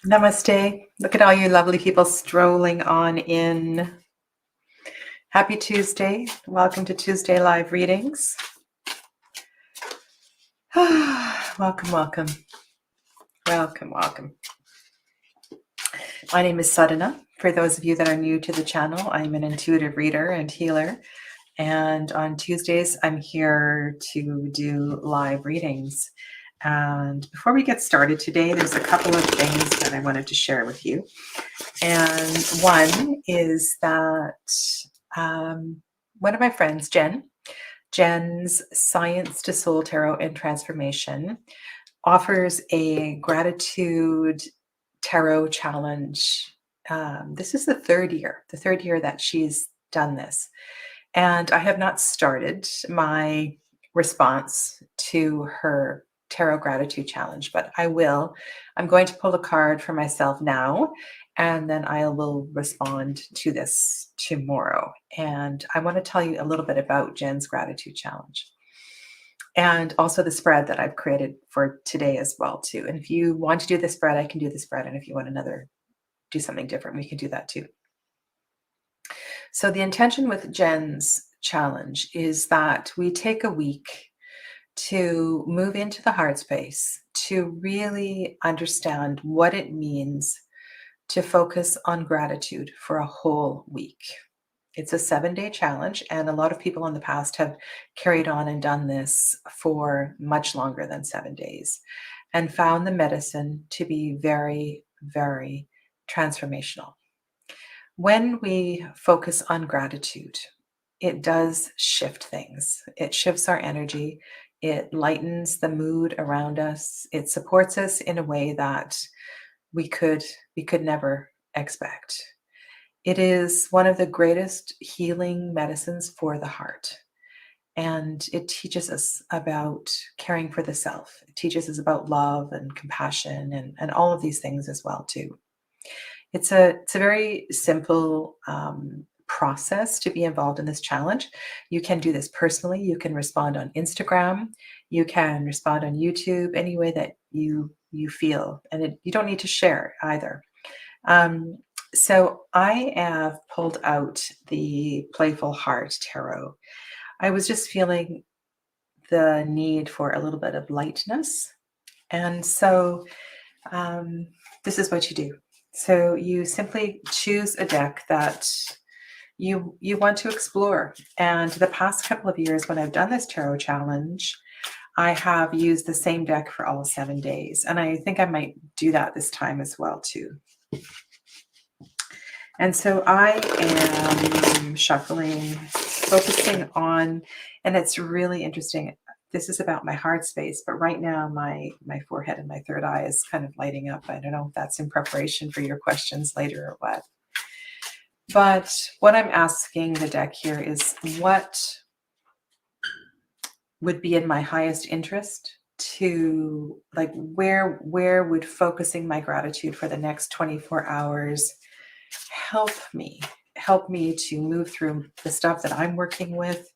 Namaste. Look at all you lovely people strolling on in. Happy Tuesday. Welcome to Tuesday Live Readings. Welcome, welcome. Welcome, welcome. My name is Sadhana. For those of you that are new to the channel, I'm an intuitive reader and healer. And on Tuesdays, I'm here to do live readings. And before we get started today, there's a couple of things that I wanted to share with you. And one is that one of my friends, Jen's Science to Soul Tarot and Transformation, offers a gratitude tarot challenge. This is the third year that she's done this. And I have not started my response to her tarot gratitude challenge, but I will. I'm going to pull a card for myself now, and then I will respond to this tomorrow. And I want to tell you a little bit about Jen's gratitude challenge and also the spread that I've created for today as well too. And if you want to do the spread, I can do the spread. And if you want do something different, we can do that too. So the intention with Jen's challenge is that we take a week to move into the heart space, to really understand what it means to focus on gratitude for a whole week. It's a 7-day challenge, and a lot of people in the past have carried on and done this for much longer than 7 days and found the medicine to be very, very transformational. When we focus on gratitude, it does shift things. It shifts our energy. It lightens the mood around us. It supports us in a way that we could never expect. It is one of the greatest healing medicines for the heart. And it teaches us about caring for the self. It teaches us about love and compassion and all of these things as well too. It's a very simple process to be involved in this challenge. You can do this personally. You can respond on Instagram. You can respond on YouTube, any way that you feel. And you don't need to share either. So I have pulled out the Playful Heart Tarot. I was just feeling the need for a little bit of lightness. And so this is what you do. So you simply choose a deck that you want to explore. And the past couple of years when I've done this tarot challenge, I have used the same deck for all 7 days. And I think I might do that this time as well too. And so I am shuffling, focusing on, and it's really interesting. This is about my heart space, but right now my forehead and my third eye is kind of lighting up. I don't know if that's in preparation for your questions later or what. But what I'm asking the deck here is, what would be in my highest interest to, like, where would focusing my gratitude for the next 24 hours help me to move through the stuff that I'm working with,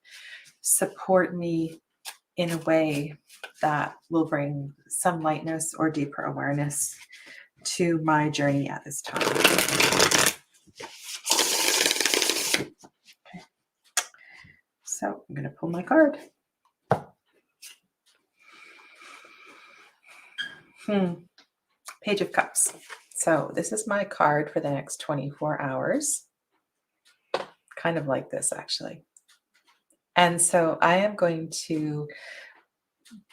support me in a way that will bring some lightness or deeper awareness to my journey at this time. Okay. So I'm going to pull my card. Page of Cups. So this is my card for the next 24 hours. Kind of like this, actually. And so I am going to,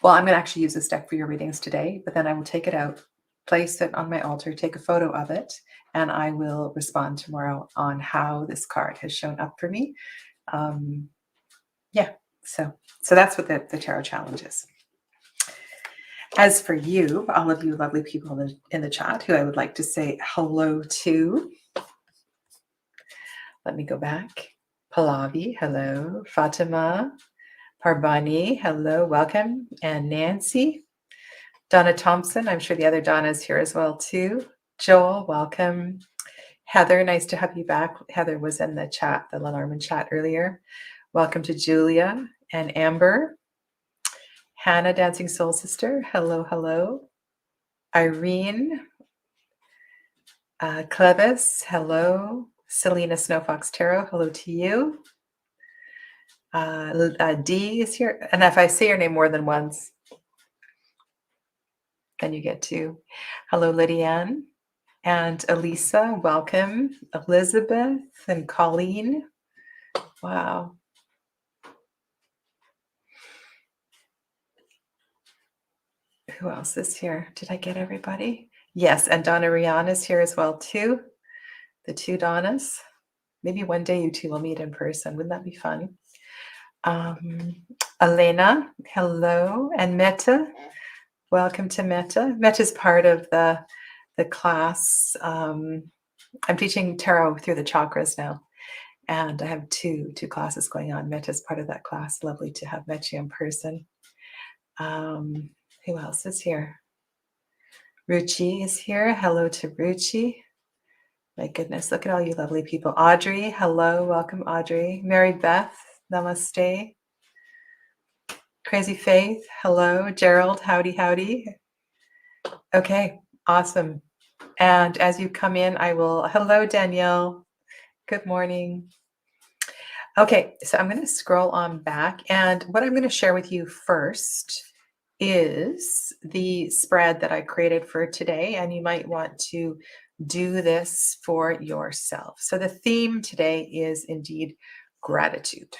I'm going to actually use this deck for your readings today, but then I will take it out, place it on my altar, take a photo of it, and I will respond tomorrow on how this card has shown up for me. So that's what the tarot challenge is. As for you, all of you lovely people in the chat who I would like to say hello to, let me go back. Pallavi, hello. Fatima, Parbani, hello, welcome. And Nancy, Donna Thompson, I'm sure the other Donna is here as well too. Joel, welcome. Heather, nice to have you back. Heather was in the chat, the Lenormand chat earlier. Welcome to Julia and Amber. Hannah, Dancing Soul Sister, hello, hello. Irene, Clevis, hello. Selena Snowfox Tarot, hello to you. D is here. And if I say your name more than once, then you get to. Hello, Lydianne. And Elisa, welcome. Elizabeth and Colleen. Wow. Who else is here? Did I get everybody? Yes, and Donna Rihanna is here as well too. The two Donnas. Maybe one day you two will meet in person. Wouldn't that be fun? Elena, hello. And Meta, welcome to Meta. Meta's part of the class. I'm teaching tarot through the chakras now. And I have two classes going on. Meta's part of that class. Lovely to have met you in person. Who else is here? Ruchi is here. Hello to Ruchi. My goodness, look at all you lovely people. Audrey, hello. Welcome, Audrey. Mary Beth, namaste. Crazy Faith, hello. Gerald, howdy, howdy. Okay, awesome. And as you come in, I will, hello, Danielle. Good morning. Okay, so I'm going to scroll on back. And what I'm going to share with you first is the spread that I created for today. And you might want to do this for yourself. So the theme today is indeed gratitude.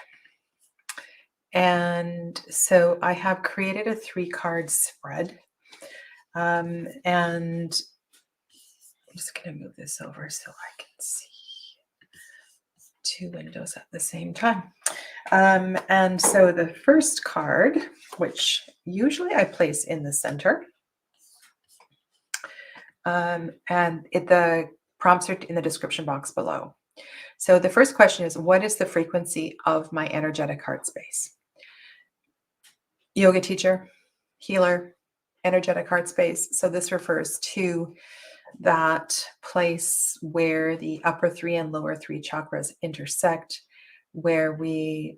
And so I have created a 3-card spread. And I'm just going to move this over so I can see 2 windows at the same time. And so the first card, which usually I place in the center, and the prompts are in the description box below. So the first question is, what is the frequency of my energetic heart space? Yoga teacher, healer, energetic heart space. So this refers to that place where the upper 3 and lower 3 chakras intersect, where we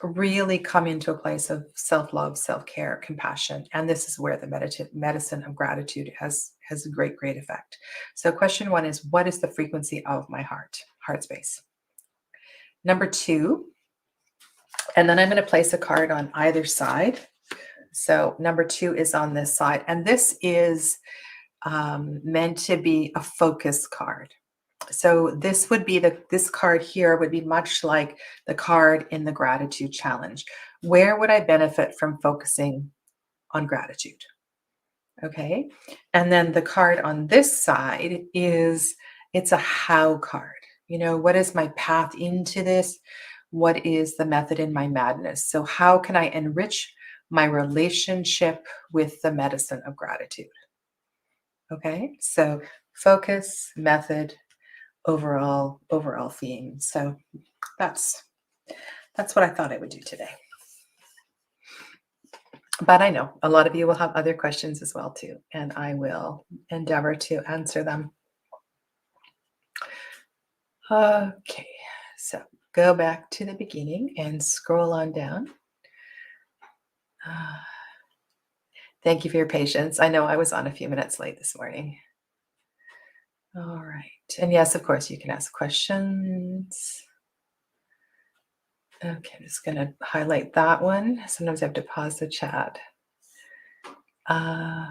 really come into a place of self-love, self-care, compassion. And this is where the medicine of gratitude has a great effect. So question 1 is, what is the frequency of my heart space? Number 2, and then I'm going to place a card on either side. So number 2 is on this side, and this is meant to be a focus card. So this would be this card here would be much like the card in the gratitude challenge. Where would I benefit from focusing on gratitude? Okay. And then the card on this side it's a how card. You know, what is my path into this? What is the method in my madness? So how can I enrich my relationship with the medicine of gratitude? Okay. So focus, method, overall theme. So that's what I thought I would do today. But I know a lot of you will have other questions as well too, and I will endeavor to answer them. Okay, so go back to the beginning and scroll on down. Thank you for your patience. I know I was on a few minutes late this morning. All right. And yes, of course, you can ask questions. Okay, I'm just going to highlight that one. Sometimes I have to pause the chat. Oh,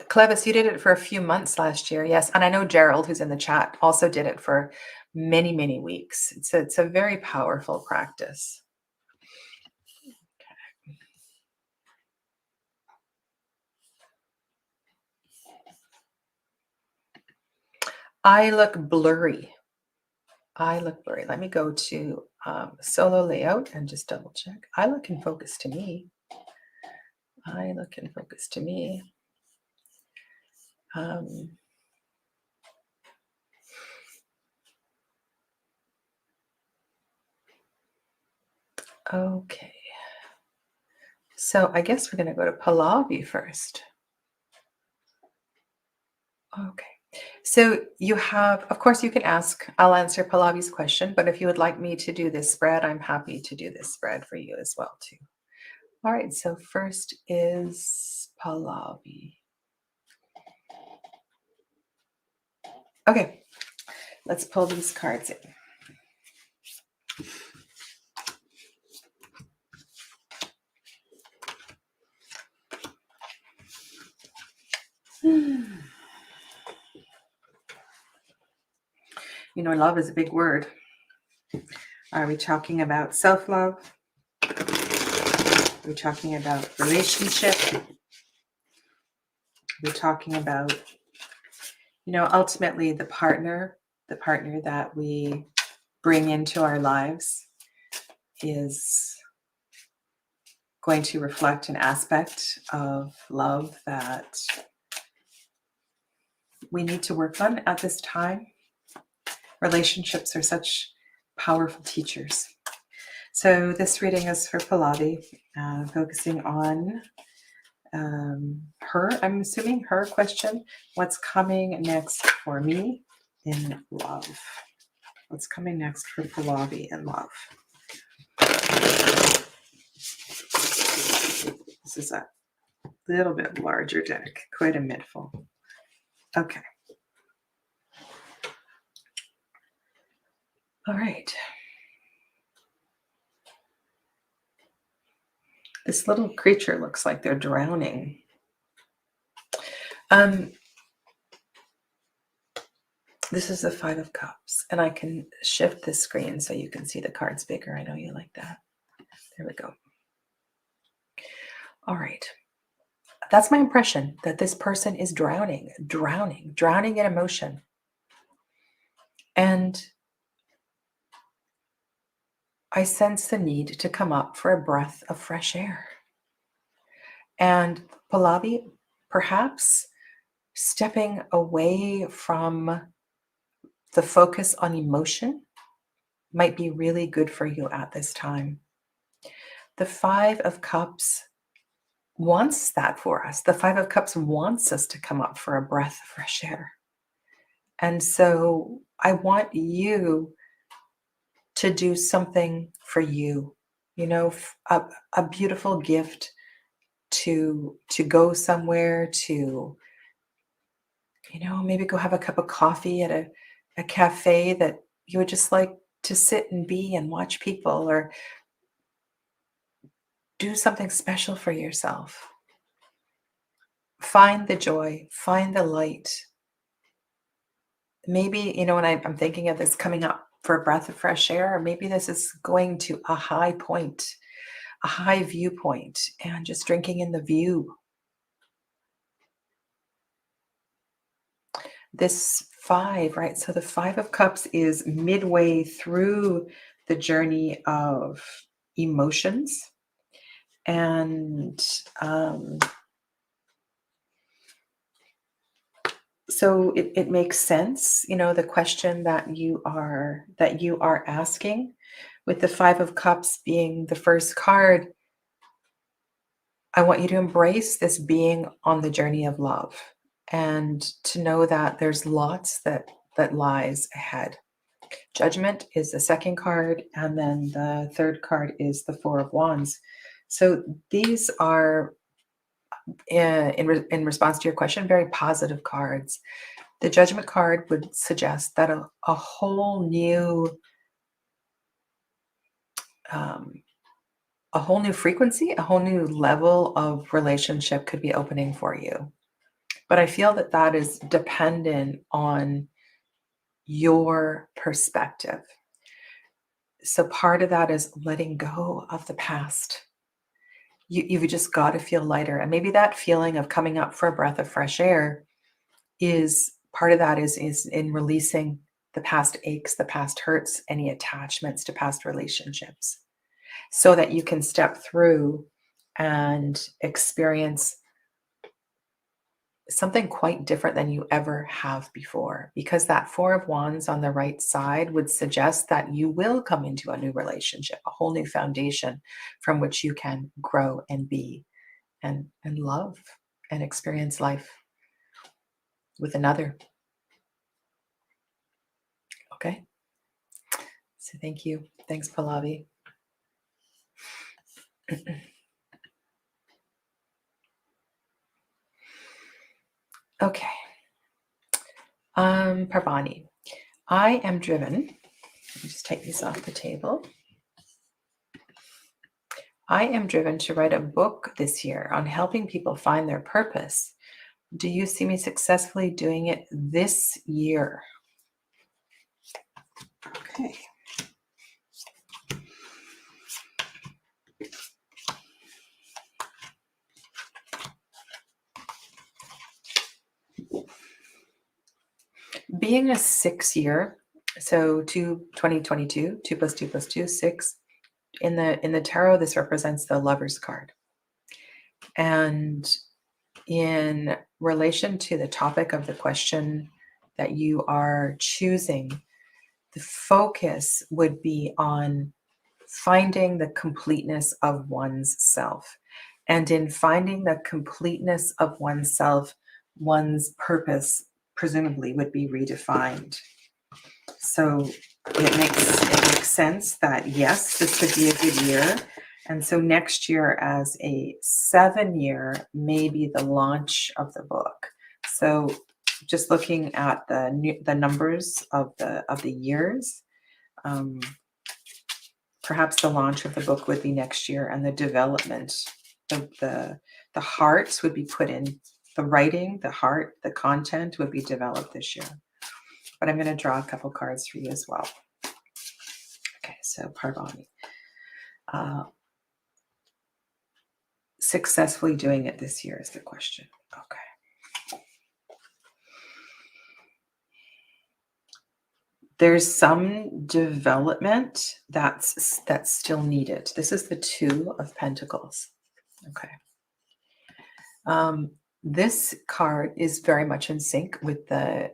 Clevis, you did it for a few months last year. Yes. And I know Gerald, who's in the chat, also did it for many, many weeks. It's a very powerful practice. Okay. I look blurry. Let me go to solo layout and just double check. I look in focus to me. Okay. So I guess we're going to go to Pallavi first. Okay. So you have, of course, you can ask, I'll answer Pallavi's question, but if you would like me to do this spread, I'm happy to do this spread for you as well, too. All right. So first is Pallavi. Okay, let's pull these cards in. You know, love is a big word. Are we talking about self-love? Are we talking about relationship? Are we talking about, you know, ultimately the partner that we bring into our lives is going to reflect an aspect of love that we need to work on at this time. Relationships are such powerful teachers. So this reading is for Pallavi, focusing on her, I'm assuming her question, what's coming next for me in love? What's coming next for Pallavi in love? This is a little bit larger deck, quite a midful. Okay. All right. This little creature looks like they're drowning. This is the Five of Cups, and I can shift the screen so you can see the cards bigger. I know you like that. There we go. All right. That's my impression, that this person is drowning in emotion. And I sense the need to come up for a breath of fresh air. And Pallavi, perhaps stepping away from the focus on emotion might be really good for you at this time. The Five of Cups wants that for us. The Five of Cups wants us to come up for a breath of fresh air. And so I want you to do something for you, you know, a beautiful gift to go somewhere, to, you know, maybe go have a cup of coffee at a cafe that you would just like to sit and be and watch people, or do something special for yourself. Find the joy, find the light. Maybe, you know, and I'm thinking of this coming up for a breath of fresh air, or maybe this is going to a high point, a high viewpoint, and just drinking in the view. This five, right? So the Five of Cups is midway through the journey of emotions. And so it makes sense, you know, the question that you are asking, with the Five of Cups being the first card. I want you to embrace this being on the journey of love, and to know that there's lots that lies ahead. Judgment is the second card, and then the third card is the Four of Wands. So these are, in response to your question, very positive cards. The Judgment card would suggest that a whole new frequency, a whole new level of relationship could be opening for you. But I feel that that is dependent on your perspective. So part of that is letting go of the past. You've just got to feel lighter. And maybe that feeling of coming up for a breath of fresh air is part of that, is in releasing the past aches, the past hurts, any attachments to past relationships, so that you can step through and experience something quite different than you ever have before. Because that Four of Wands on the right side would suggest that you will come into a new relationship, a whole new foundation from which you can grow and be and love and experience life with another. Okay. So thank you. Thanks, Pallavi. Okay. Parvani, I am driven. Let me just take these off the table. I am driven to write a book this year on helping people find their purpose. Do you see me successfully doing it this year? Okay. Being a 6 year, so 2022, 2 plus 2 plus 2, 6. In the tarot, this represents the Lover's card. And in relation to the topic of the question that you are choosing, the focus would be on finding the completeness of one's self. And in finding the completeness of oneself, one's purpose presumably would be redefined. So it makes sense that yes, this could be a good year. And so next year, as a 7 year, may be the launch of the book. So just looking at the numbers of the years, perhaps the launch of the book would be next year, and the development, the hearts would be put in. The writing, the heart, the content would be developed this year. But I'm going to draw a couple cards for you as well. Okay, so Parvani. Successfully doing it this year is the question. Okay. There's some development that's still needed. This is the Two of Pentacles. Okay. This card is very much in sync with the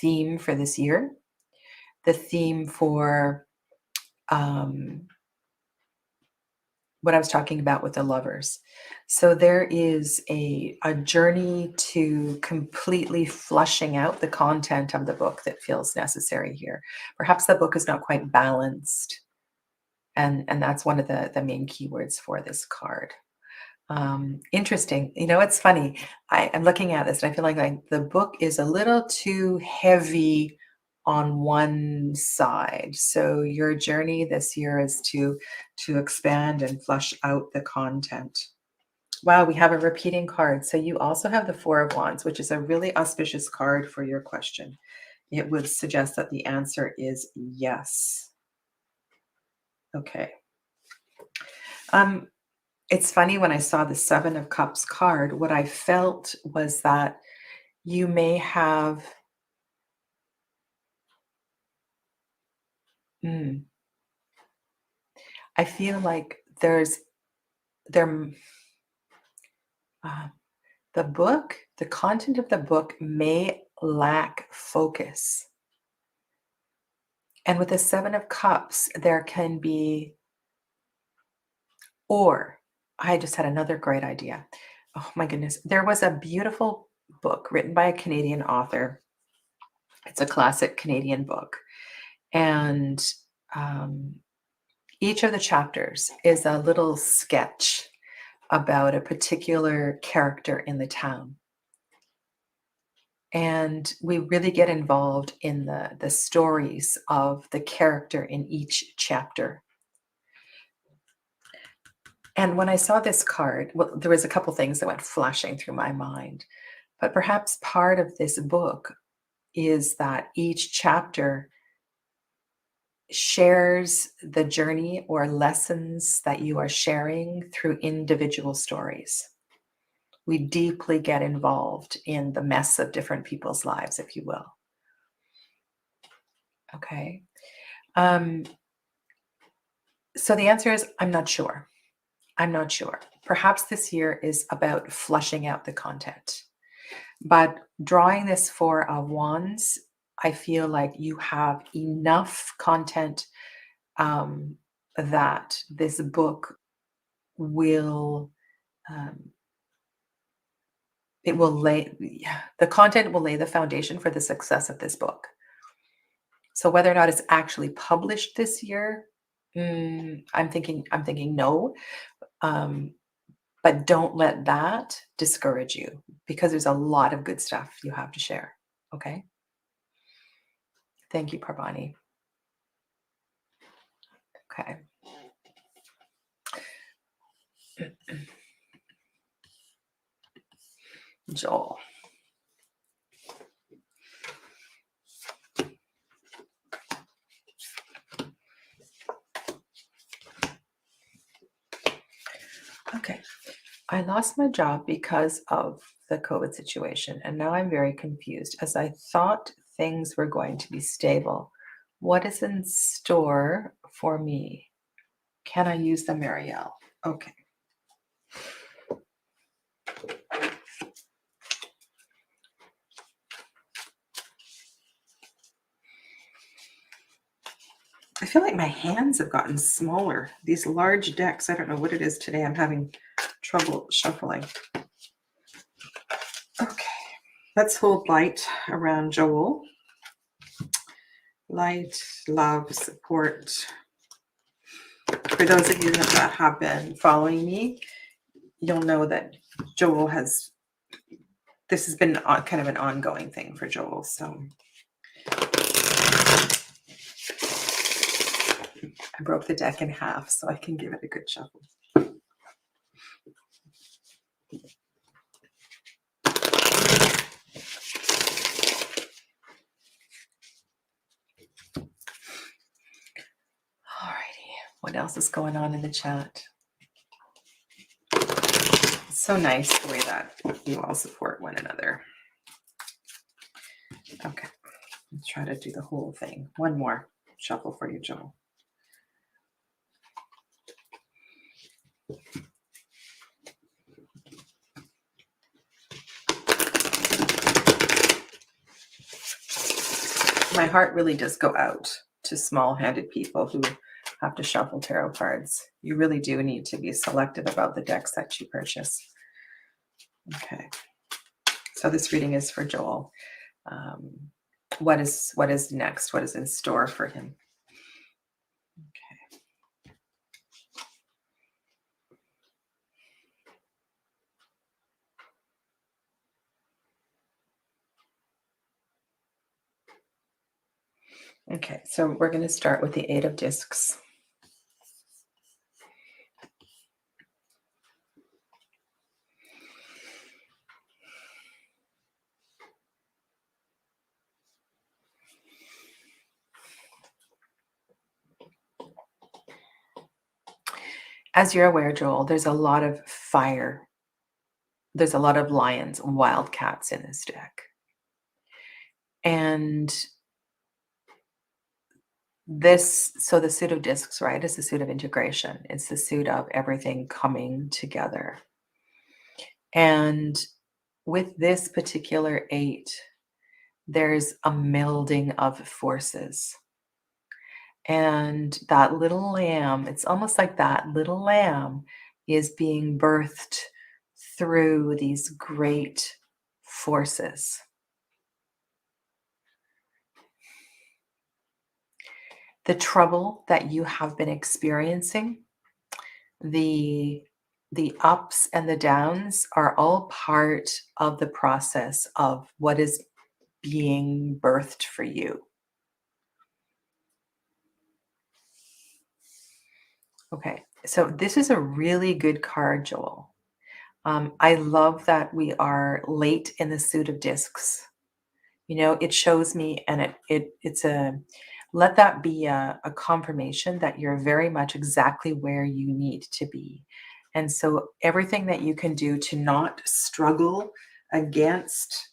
theme for this year. The theme for what I was talking about with the Lovers. So there is a journey to completely flushing out the content of the book that feels necessary here. Perhaps the book is not quite balanced. And that's one of the main keywords for this card. Interesting. You know, it's funny. I'm looking at this and I feel like the book is a little too heavy on one side. So your journey this year is to expand and flush out the content. Wow, we have a repeating card. So you also have the Four of Wands, which is a really auspicious card for your question. It would suggest that the answer is yes. Okay. It's funny, when I saw the Seven of Cups card, what I felt was that you may have I feel like there the book, the content of the book may lack focus. And with the Seven of Cups, there can be, or I just had another great idea. Oh my goodness. There was a beautiful book written by a Canadian author. It's a classic Canadian book. And each of the chapters is a little sketch about a particular character in the town. And we really get involved in the stories of the character in each chapter. And when I saw this card, well, there was a couple things that went flashing through my mind. But perhaps part of this book is that each chapter shares the journey or lessons that you are sharing through individual stories. We deeply get involved in the mess of different people's lives, if you will. Okay. So the answer is, I'm not sure. I'm not sure. Perhaps this year is about flushing out the content. But drawing this Four of Wands, I feel like you have enough content that this book will the content will lay the foundation for the success of this book. So whether or not it's actually published this year, I'm thinking no. But don't let that discourage you, because there's a lot of good stuff you have to share. Okay. Thank you, Parvani. Okay. Joel. Okay. I lost my job because of the COVID situation, and now I'm very confused as I thought things were going to be stable. What is in store for me? Can I use the Marielle? Okay. I feel like my hands have gotten smaller. These large decks, I don't know what it is today. I'm having trouble shuffling. Okay, let's hold light around Joel. Light, love, support. For those of you that have been following me, you'll know that Joel this has been kind of an ongoing thing for Joel. So I broke the deck in half so I can give it a good shuffle. Alrighty, what else is going on in the chat? It's so nice the way that you all support one another. Okay, let's try to do the whole thing. One more shuffle for you, Joel. My heart really does go out to small-handed people who have to shuffle tarot cards. You really do need to be selective about the decks that you purchase. Okay, so this reading is for Joel. What is next? What is in store for him? Okay, so we're going to start with the Eight of Discs. As you're aware, Joel, there's a lot of fire. There's a lot of lions, wildcats in this deck. And so the suit of discs, right, is the suit of integration. It's the suit of everything coming together. And with this particular eight, there's a melding of forces. And that little lamb, it's almost like that little lamb is being birthed through these great forces. The trouble that you have been experiencing, the ups and the downs are all part of the process of what is being birthed for you. Okay, so this is a really good card, Joel. I love that we are late in the suit of discs. You know, it shows me, and it's let that be a confirmation that you're very much exactly where you need to be. And so everything that you can do to not struggle against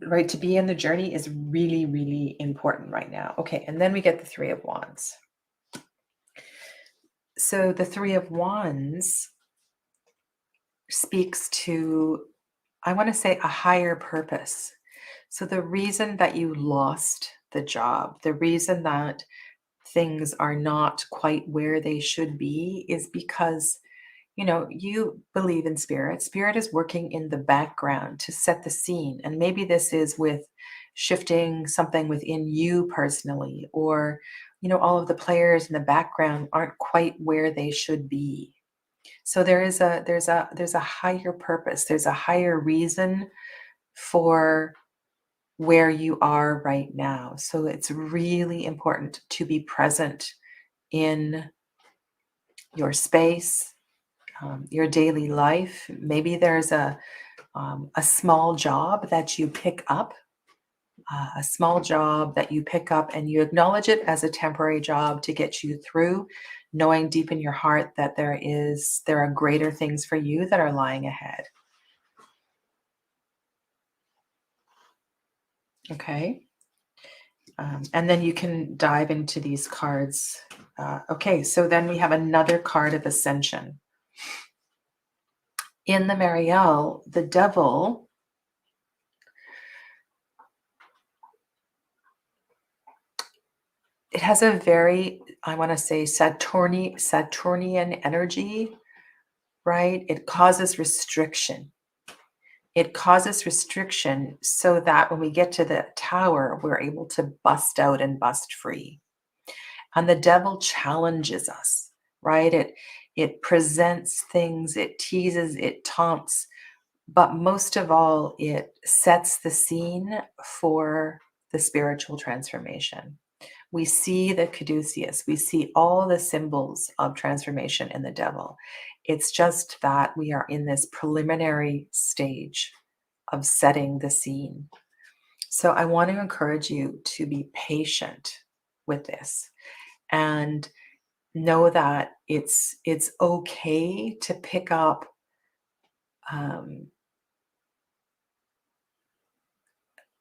right, to be in the journey is really, really important right now. Okay, and then we get the Three of Wands. So the Three of Wands speaks to, I want to say, a higher purpose. So the reason that you lost the job, the reason that things are not quite where they should be is because, you know, you believe in spirit. Spirit is working in the background to set the scene. And maybe this is with shifting something within you personally, or, you know, all of the players in the background aren't quite where they should be. So there's a higher purpose. There's a higher reason for where you are right now. So it's really important to be present in your space, your daily life. Maybe there's a small job that you pick up, a small job that you pick up and you acknowledge it as a temporary job to get you through, knowing deep in your heart that there are greater things for you that are lying ahead. Okay. And then you can dive into these cards. Okay, so then we have another card of ascension. In the Marielle, the devil, it has a very, I want to say, Saturnian energy, right? It causes restriction. It causes restriction so that when we get to the tower, we're able to bust out and bust free. And the devil challenges us, right? It presents things, it teases, it taunts, but most of all, it sets the scene for the spiritual transformation. We see the caduceus, we see all the symbols of transformation in the devil. It's just that we are in this preliminary stage of setting the scene. So I want to encourage you to be patient with this and know that it's okay to pick up um,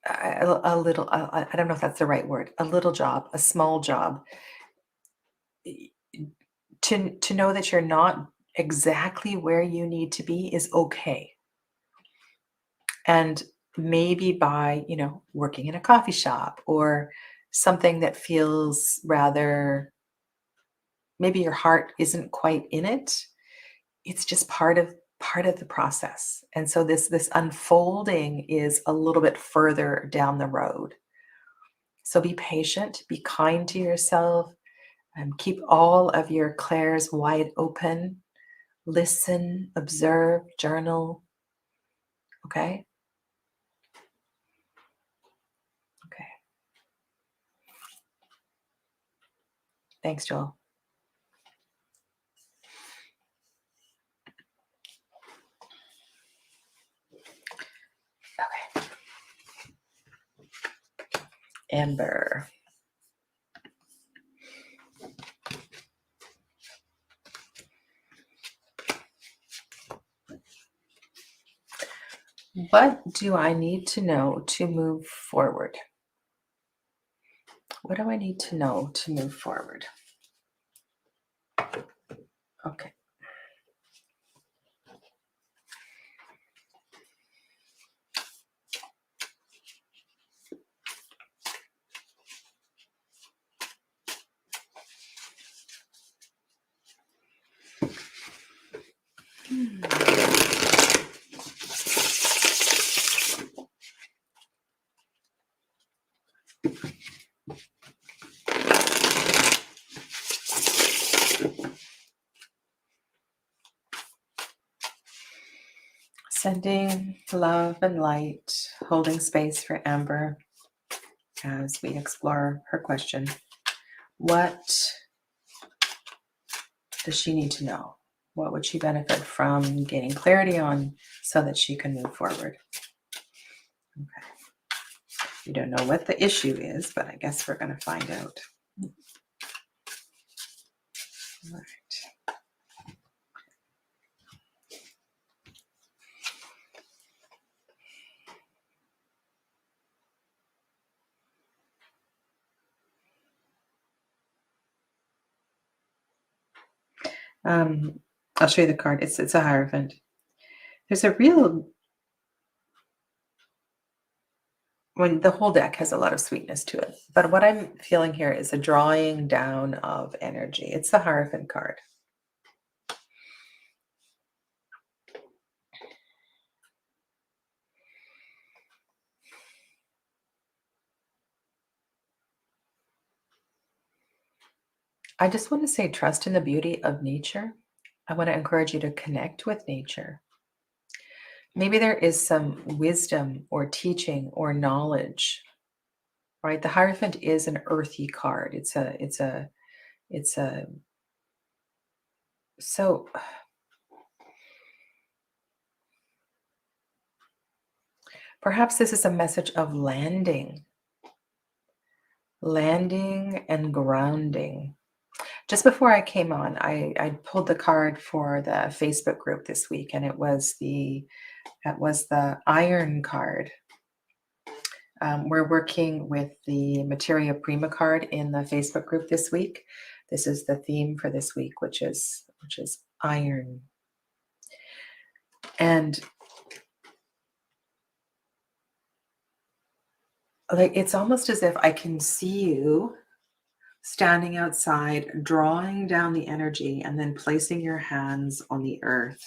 a little. I don't know if that's the right word. A little job, a small job, to know that you're not exactly where you need to be is okay. And maybe by working in a coffee shop or something that feels rather, maybe your heart isn't quite in it, it's just part of the process. And so this unfolding is a little bit further down the road. So be patient, be kind to yourself, and keep all of your clairs wide open. Listen, observe, journal. Okay? Okay. Thanks, Joel. Okay. Amber. What do I need to know to move forward? What do I need to know to move forward? Okay. Sending love and light, holding space for Amber as we explore her question. What does she need to know? What would she benefit from gaining clarity on so that she can move forward? Okay. We don't know what the issue is, but I guess we're going to find out. All right. I'll show you the card. It's a Hierophant. There's a real, when the whole deck has a lot of sweetness to it, but what I'm feeling here is a drawing down of energy. It's the Hierophant card. I just want to say trust in the beauty of nature. I want to encourage you to connect with nature. Maybe there is some wisdom or teaching or knowledge, right? The Hierophant is an earthy card. It's a, so perhaps this is a message of landing and grounding. Just before I came on, I pulled the card for the Facebook group this week, and it was the Iron card. We're working with the Materia Prima card in the Facebook group this week. This is the theme for this week, which is iron. And like, it's almost as if I can see you standing outside, drawing down the energy, and then placing your hands on the earth.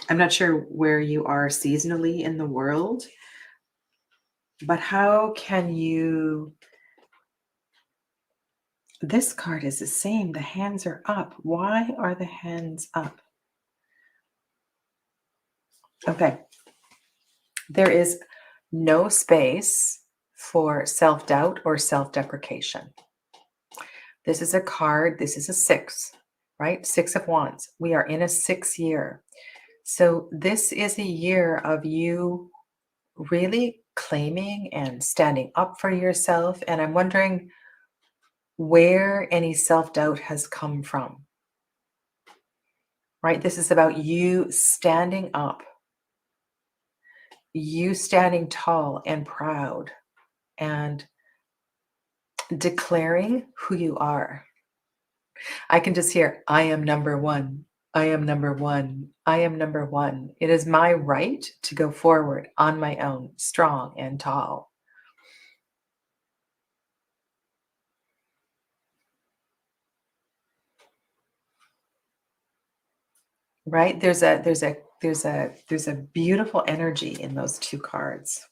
I'm not sure where you are seasonally in the world, but how can you... This card is the same. The hands are up. Why are the hands up? Okay. There is no space for self-doubt or self-deprecation. This is a card. This is a 6, right? 6 of Wands. We are in a 6 year. So this is a year of you really claiming and standing up for yourself. And I'm wondering where any self-doubt has come from, right? This is about you standing up, you standing tall and proud and declaring who you are. I can just hear, I am number one. I am number one. I am number one. It is my right to go forward on my own, strong and tall. Right? There's a beautiful energy in those two cards.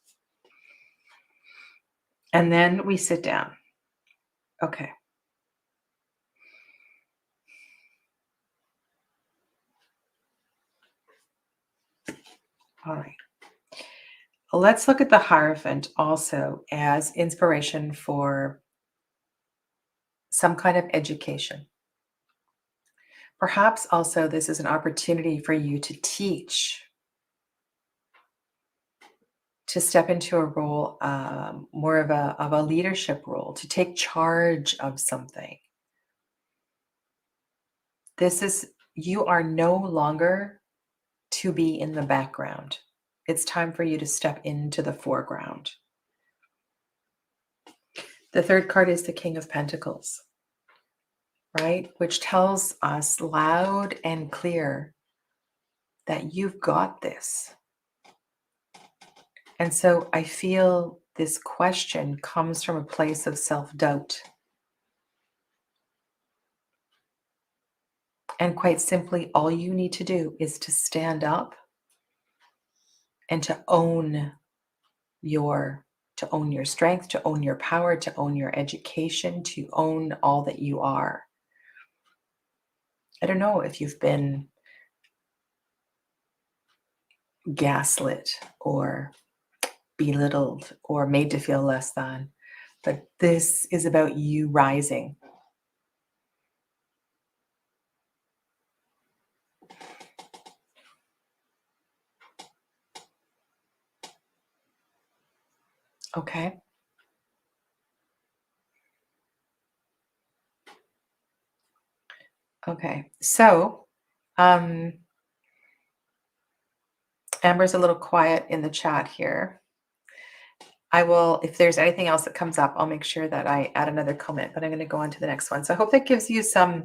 And then we sit down. Okay. All right. Let's look at the Hierophant also as inspiration for some kind of education. Perhaps also this is an opportunity for you to teach, to step into a role, more of a leadership role, to take charge of something. You are no longer to be in the background. It's time for you to step into the foreground. The third card is the King of Pentacles, right? Which tells us loud and clear that you've got this. And so I feel this question comes from a place of self-doubt. And quite simply, all you need to do is to stand up and to own your strength, to own your power, to own your education, to own all that you are. I don't know if you've been gaslit or belittled or made to feel less than, but this is about you rising. Okay. Okay. So, Amber's a little quiet in the chat here. I will, if there's anything else that comes up, I'll make sure that I add another comment, but I'm going to go on to the next one. So I hope that gives you some,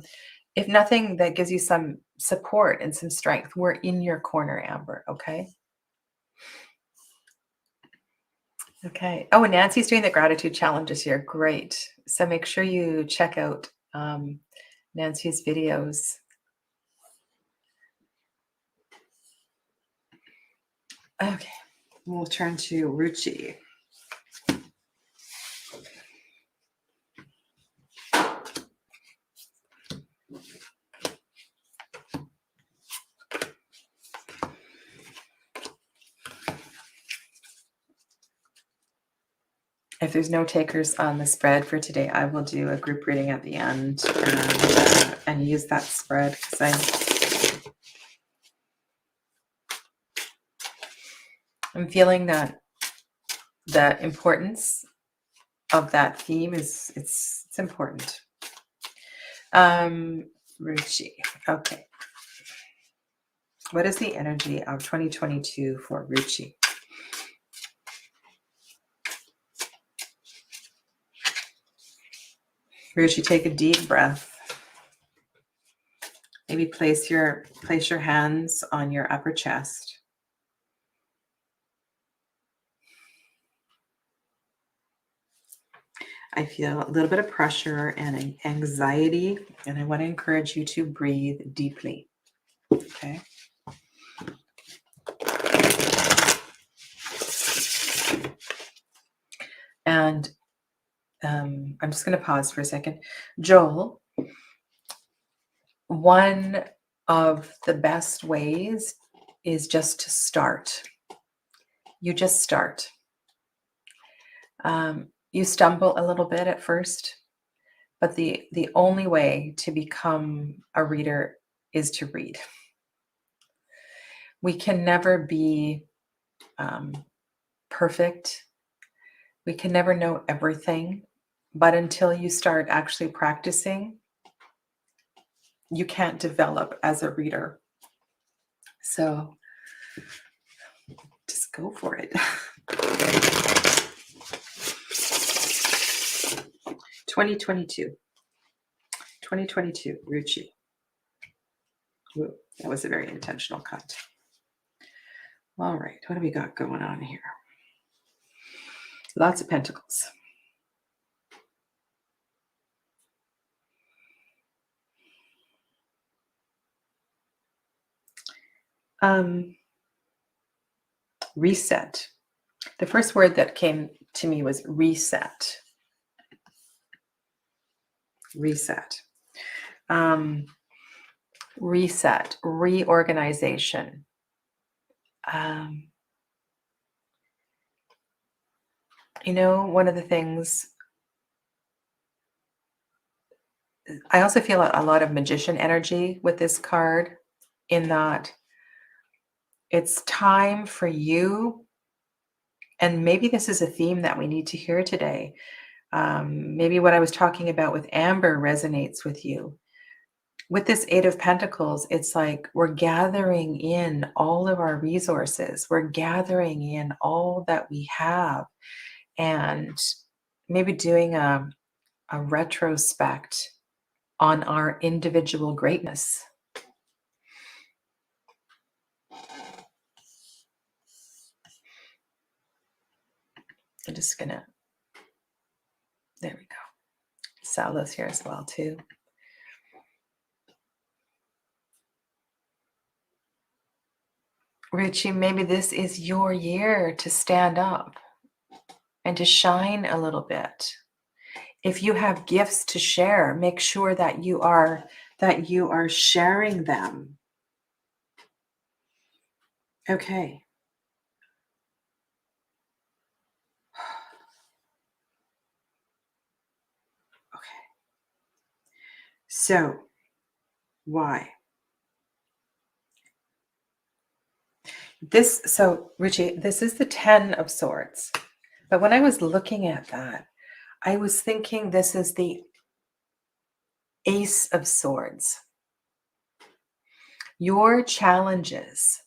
if nothing, that gives you some support and some strength. We're in your corner, Amber. Okay. Okay. Oh, and Nancy's doing the gratitude challenge this year. Great. So make sure you check out Nancy's videos. Okay. We'll turn to Ruchi. If there's no takers on the spread for today, I will do a group reading at the end and use that spread because I'm feeling that the importance of that theme is it's important. Ruchi. Okay. What is the energy of 2022 for Ruchi? Ruchi, take a deep breath. Maybe place your hands on your upper chest. I feel a little bit of pressure and anxiety, and I want to encourage you to breathe deeply. Okay. And I'm just going to pause for a second. Joel, one of the best ways is just to start. You just start. You stumble a little bit at first, but the only way to become a reader is to read. We can never be perfect. We can never know everything, but until you start actually practicing, you can't develop as a reader. So just go for it. 2022, Ruchi. Ooh, that was a very intentional cut. All right, what do we got going on here? Lots of pentacles. Reset. The first word that came to me was reset. Reset. Reset, reorganization. One of the things, I also feel a lot of magician energy with this card, in that it's time for you, and maybe this is a theme that we need to hear today. Maybe what I was talking about with Amber resonates with you. With this Eight of Pentacles, it's like we're gathering in all of our resources. We're gathering in all that we have, and maybe doing a retrospect on our individual greatness. I'm just gonna, there we go. Sal's here as well too. Richie, maybe this is your year to stand up and to shine a little bit. If you have gifts to share, make sure that you are sharing them. Okay. Okay. So, why? Richie, this is the 10 of Swords. But when I was looking at that, I was thinking this is the Ace of Swords. Your challenges.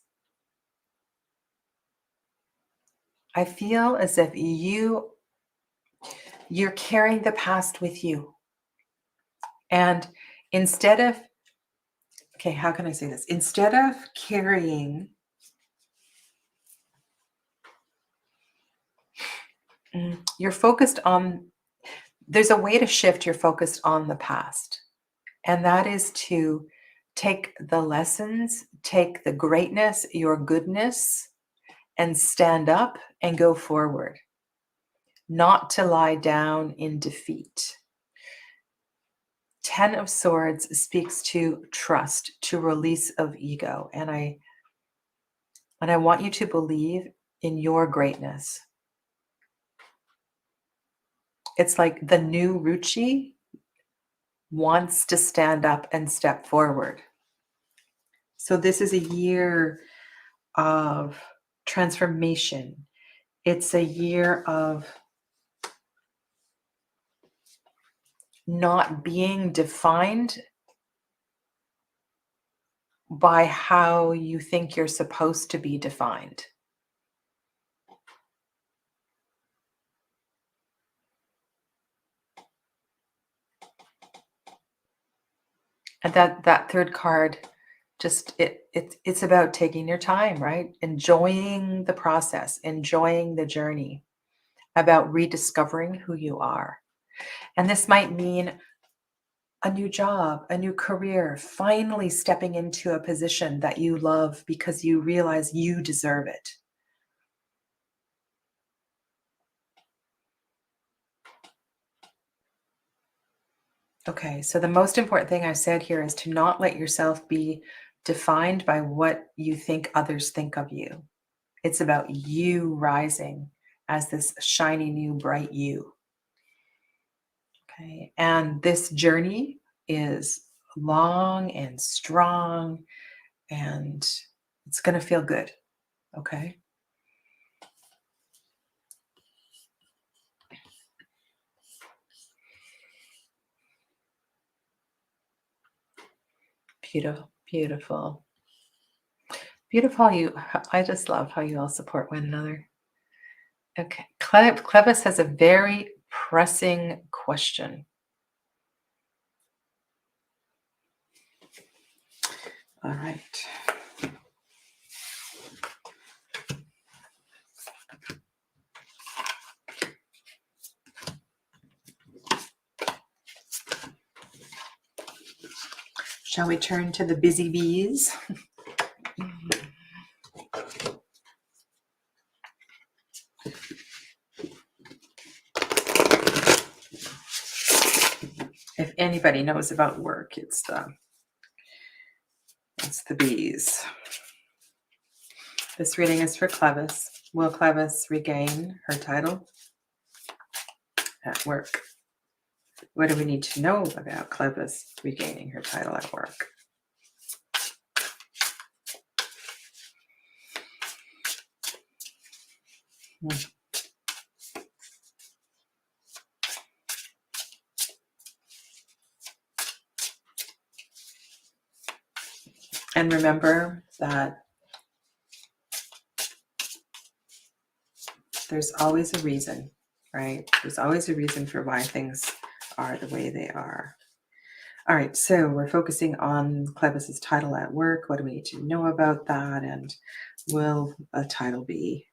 I feel as if you're carrying the past with you. And instead of, okay, how can I say this? Instead of carrying, you're focused on, there's a way to shift your focus on the past. And that is to take the lessons, take the greatness, your goodness, and stand up and go forward. Not to lie down in defeat. 10 of Swords speaks to trust, to release of ego. And I want you to believe in your greatness. It's like the new Ruchi wants to stand up and step forward. So this is a year of transformation. It's a year of not being defined by how you think you're supposed to be defined. And that third card, just it's about taking your time, right? Enjoying the process, enjoying the journey, about rediscovering who you are. And this might mean a new job, a new career, finally stepping into a position that you love because you realize you deserve it. Okay, so the most important thing I've said here is to not let yourself be defined by what you think others think of you. It's about you rising as this shiny new bright you. Okay, and this journey is long and strong, and it's going to feel good. Okay. Beautiful, beautiful. Beautiful. I just love how you all support one another. Okay. Clevis has a very pressing question. All right. Shall we turn to the busy bees? If anybody knows about work, it's the bees. This reading is for Clevis. Will Clevis regain her title at work? What do we need to know about Clevis regaining her title at work? And remember that there's always a reason, right? There's always a reason for why things are the way they are. All right, so we're focusing on Clevis's title at work. What do we need to know about that? And will a title be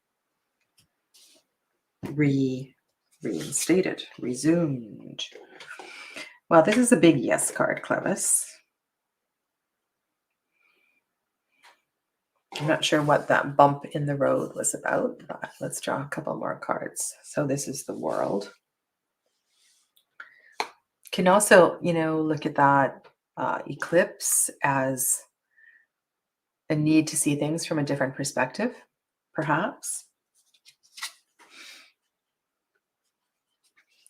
reinstated, resumed? Well, this is a big yes card, Clevis. I'm not sure what that bump in the road was about, but let's draw a couple more cards. So this is the World. Can also, look at that eclipse as a need to see things from a different perspective, perhaps.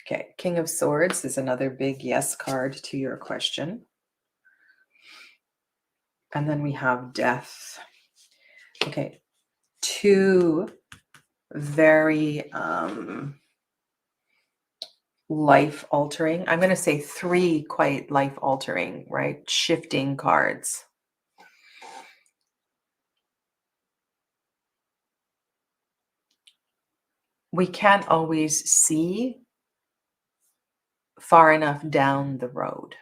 Okay, King of Swords is another big yes card to your question. And then we have Death. Okay, two very life-altering, I'm going to say three quite life-altering, right? Shifting cards. We can't always see far enough down the road.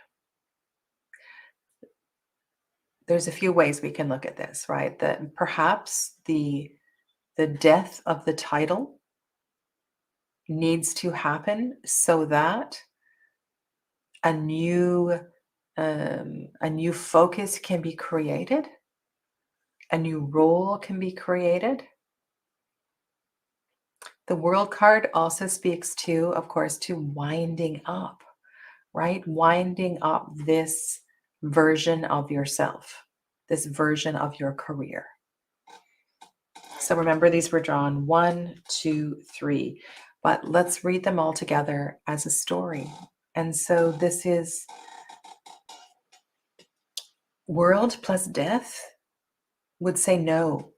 There's a few ways we can look at this, right? That perhaps the death of the title needs to happen so that a new focus can be created, a new role can be created. The World card also speaks to, of course, to winding up, right? Winding up this version of yourself, this version of your career. So remember, these were drawn 1, 2, 3. but let's read them all together as a story. And so this is world plus death would say no.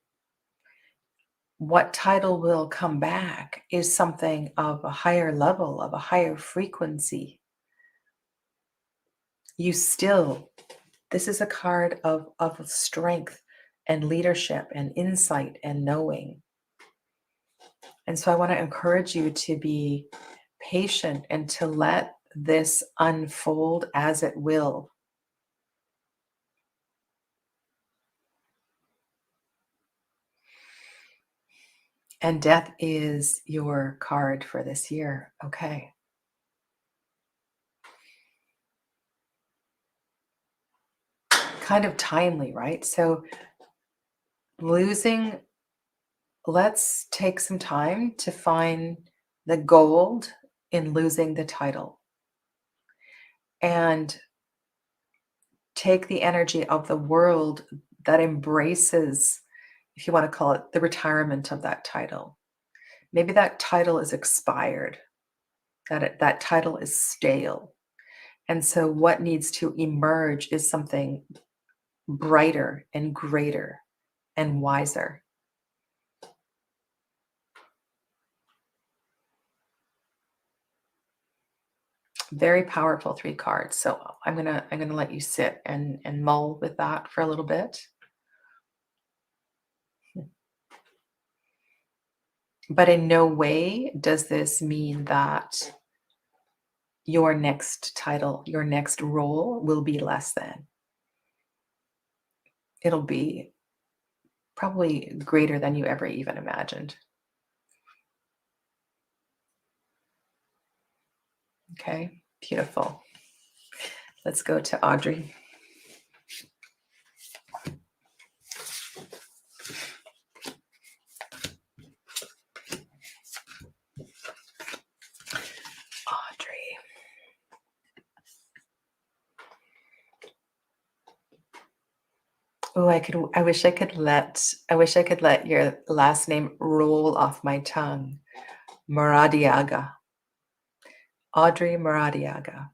What title will come back is something of a higher level, of a higher frequency. You still, this is a card of strength and leadership and insight and knowing. And so I want to encourage you to be patient and to let this unfold as it will. And death is your card for this year. Okay. Kind of timely, right? So losing, let's take some time to find the gold in losing the title and take the energy of the world that embraces, if you want to call it, the retirement of that title. Maybe that title is expired, that title is stale. And so what needs to emerge is something brighter and greater and wiser. Very powerful 3 cards. So I'm gonna let you sit and mull with that for a little bit. But in no way does this mean that your next title, your next role will be less than. It'll be probably greater than you ever even imagined. Okay, beautiful. Let's go to Audrey. Audrey. Oh, I wish I could let your last name roll off my tongue. Maradiaga. Audrey Maradiaga.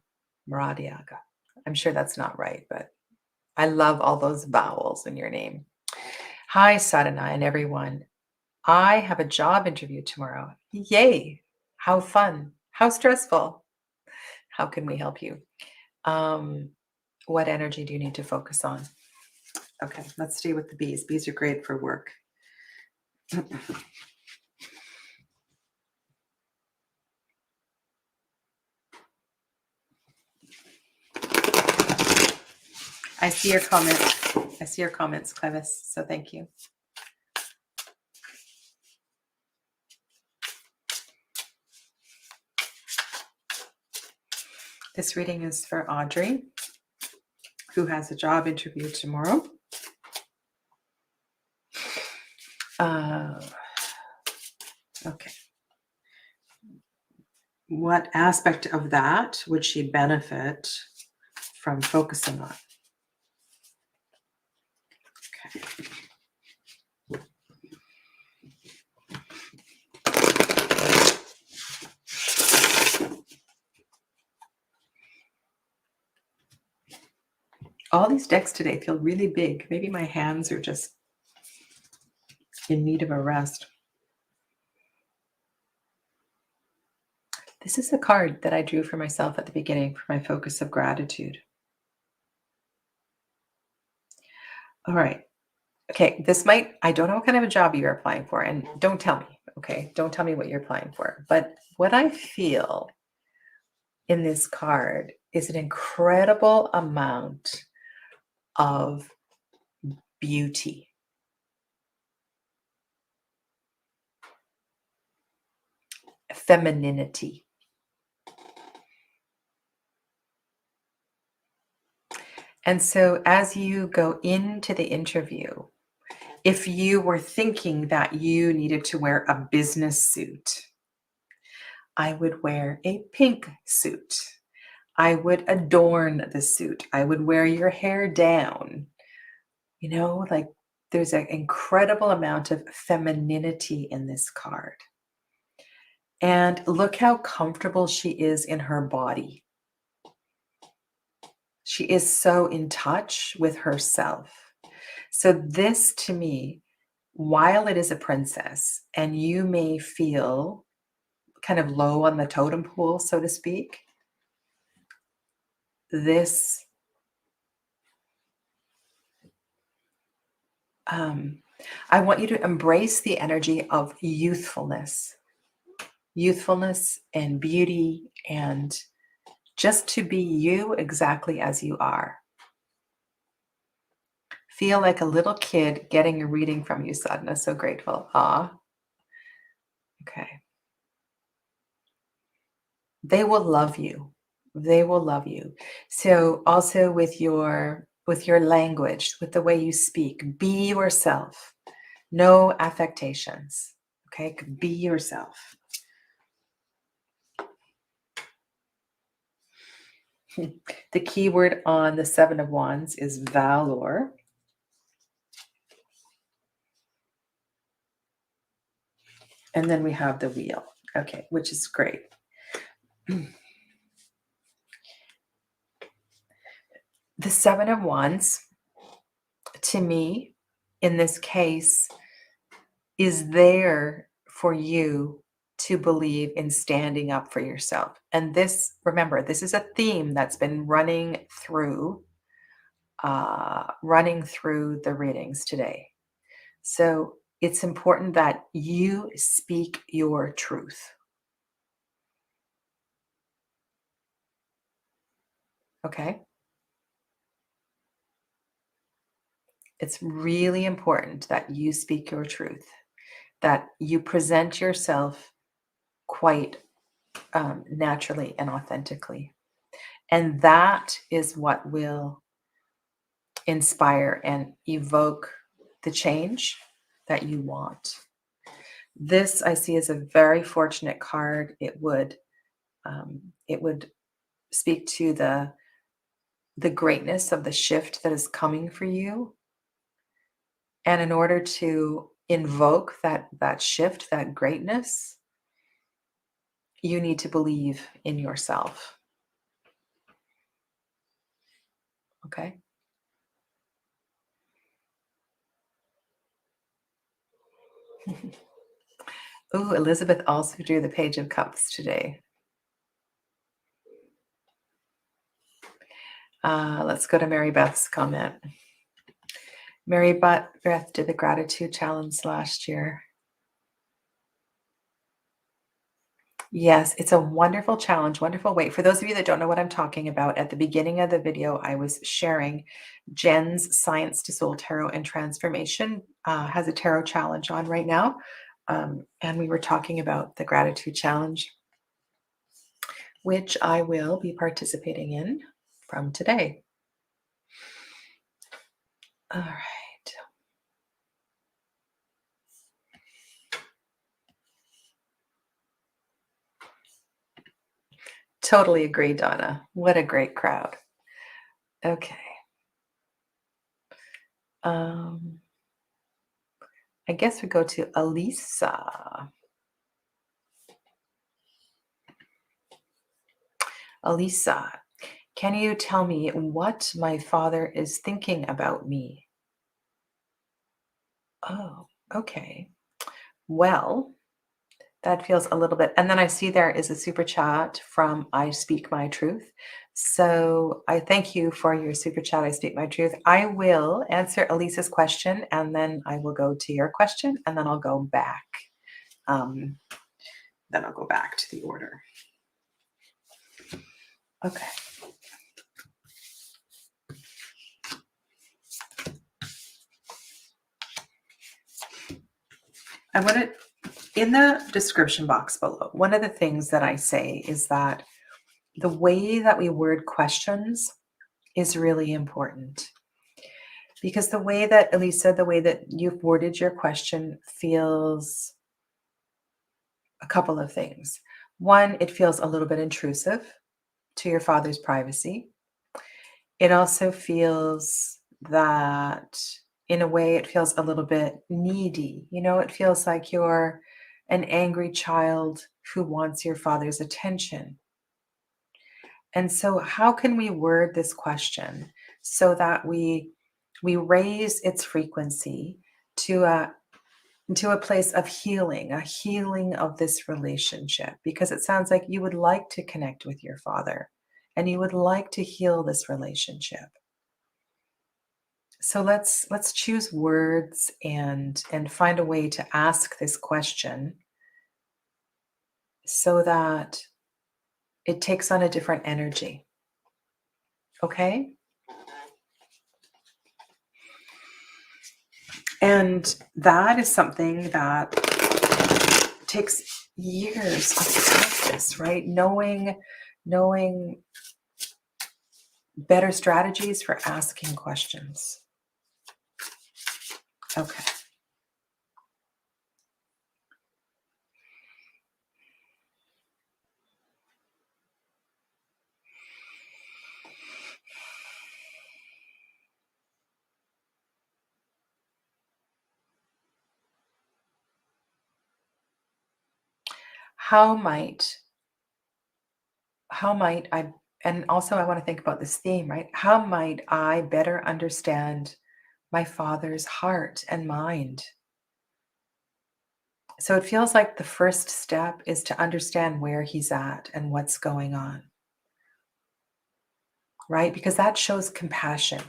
Maradiaga. I'm sure that's not right, but I love all those vowels in your name. Hi, Sadhana and everyone. I have a job interview tomorrow. Yay! How fun. How stressful. How can we help you? What energy do you need to focus on? Okay, let's stay with the bees. Bees are great for work. I see your comments. I see your comments, Clevis. So thank you. This reading is for Audrey, who has a job interview tomorrow. Okay. What aspect of that would she benefit from focusing on? Okay. All these decks today feel really big. Maybe my hands are just in need of a rest. This is a card that I drew for myself at the beginning for my focus of gratitude. All right. Okay, I don't know what kind of a job you're applying for, and don't tell me, okay? Don't tell me what you're applying for. But what I feel in this card is an incredible amount of beauty. Femininity. And so as you go into the interview, if you were thinking that you needed to wear a business suit, I would wear a pink suit. I would adorn the suit. I would wear your hair down. You know, like there's an incredible amount of femininity in this card. And look how comfortable she is in her body. She is so in touch with herself. So this to me, while it is a princess and you may feel kind of low on the totem pole, so to speak, this I want you to embrace the energy of youthfulness and beauty, and just to be you exactly as you are. Feel like a little kid getting a reading from you, Sadhana. So grateful. Ah, okay. They will love you. They will love you. So also with your language, with the way you speak, be yourself. No affectations. Okay? Be yourself. The key word on the Seven of Wands is valor. And then we have the wheel. Okay, which is great. The Seven of Wands, to me, in this case, is there for you to believe in standing up for yourself. And this, remember, this is a theme that's been running through the readings today. So it's important that you speak your truth. Okay? It's really important that you speak your truth, that you present yourself quite naturally and authentically. And that is what will inspire and evoke the change that you want. This I see as a very fortunate card. It would speak to the greatness of the shift that is coming for you. And in order to invoke that shift, that greatness, you need to believe in yourself. Okay? Ooh, Elizabeth also drew the Page of Cups today. Let's go to Mary Beth's comment. Mary Beth did the gratitude challenge last year. Yes, it's a wonderful challenge, wonderful way. For those of you that don't know what I'm talking about, at the beginning of the video, I was sharing Jen's Science to Soul Tarot and Transformation has a tarot challenge on right now. And we were talking about the gratitude challenge, which I will be participating in from today. All right. Totally agree, Donna. What a great crowd. Okay. I guess we go to Elisa. Elisa, can you tell me what my father is thinking about me? Oh, okay. Well, that feels a little bit. And then I see there is a super chat from I Speak My Truth. So I thank you for your super chat. I Speak My Truth. I will answer Elisa's question and then I will go to your question and then I'll go back. Then I'll go back to the order. Okay. I want to, in the description box below, one of the things that I say is that the way that we word questions is really important. Because the way that, Elisa, the way that you've worded your question feels a couple of things. One, it feels a little bit intrusive to your father's privacy. It also feels that, in a way, it feels a little bit needy. You know, it feels like you're an angry child who wants your father's attention. And so how can we word this question so that we raise its frequency to a place of healing, a healing of this relationship? Because it sounds like you would like to connect with your father and you would like to heal this relationship. So let's choose words and find a way to ask this question so that it takes on a different energy. Okay? And that is something that takes years of practice, right? Knowing better strategies for asking questions. Okay. How might I, and also I want to think about this theme, right? How might I better understand my father's heart and mind? So it feels like the first step is to understand where he's at and what's going on, right? Because that shows compassion.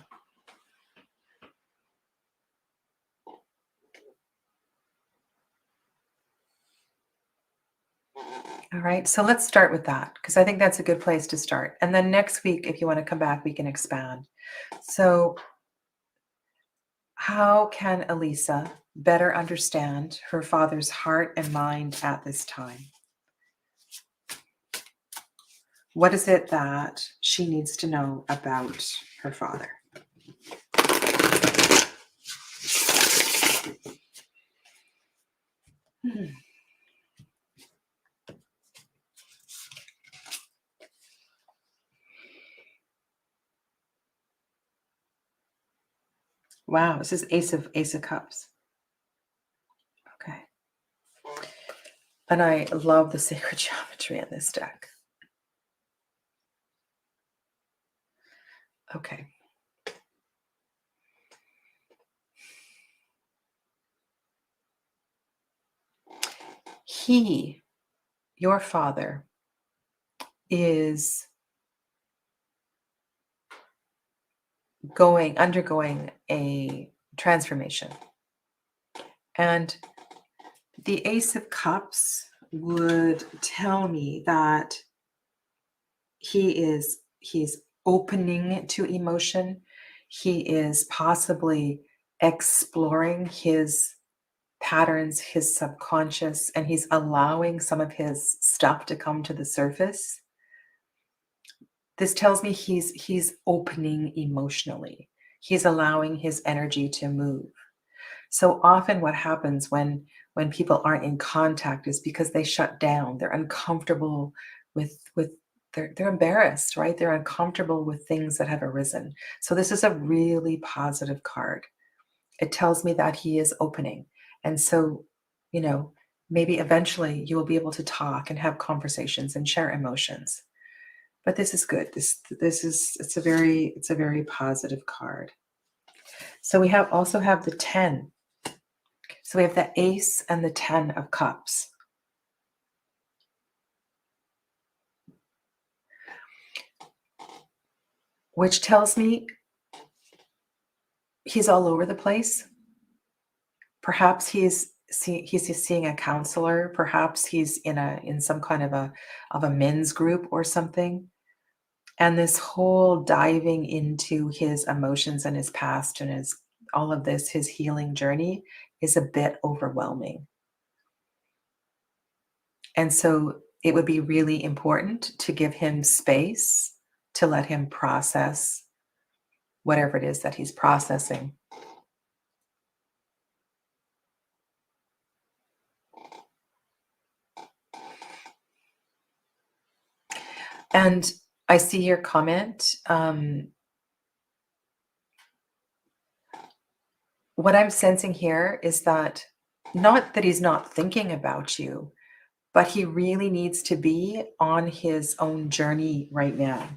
All right, so let's start with that because I think that's a good place to start. And then next week, if you want to come back, we can expand. So, how can Elisa better understand her father's heart and mind at this time? What is it that she needs to know about her father? Hmm. Wow, this is Ace of Cups. Okay. And I love the sacred geometry in this deck. Okay. He, your father, is undergoing a transformation. And the Ace of Cups would tell me that he's opening to emotion. He is possibly exploring his patterns, his subconscious, and he's allowing some of his stuff to come to the surface. This tells me he's opening emotionally. He's allowing his energy to move. So often what happens when people aren't in contact is because they shut down. They're uncomfortable with they're embarrassed, right? They're uncomfortable with things that have arisen. So this is a really positive card. It tells me that he is opening. And so, maybe eventually you will be able to talk and have conversations and share emotions. But this is good. It's a very positive card. So we also have the 10. So we have the Ace and the 10 of Cups. Which tells me he's all over the place. Perhaps he's seeing a counselor. Perhaps he's in some kind of a men's group or something. And this whole diving into his emotions and his past and his healing journey is a bit overwhelming. And so it would be really important to give him space to let him process whatever it is that he's processing. And I see your comment. What I'm sensing here is that not that he's not thinking about you, but he really needs to be on his own journey right now.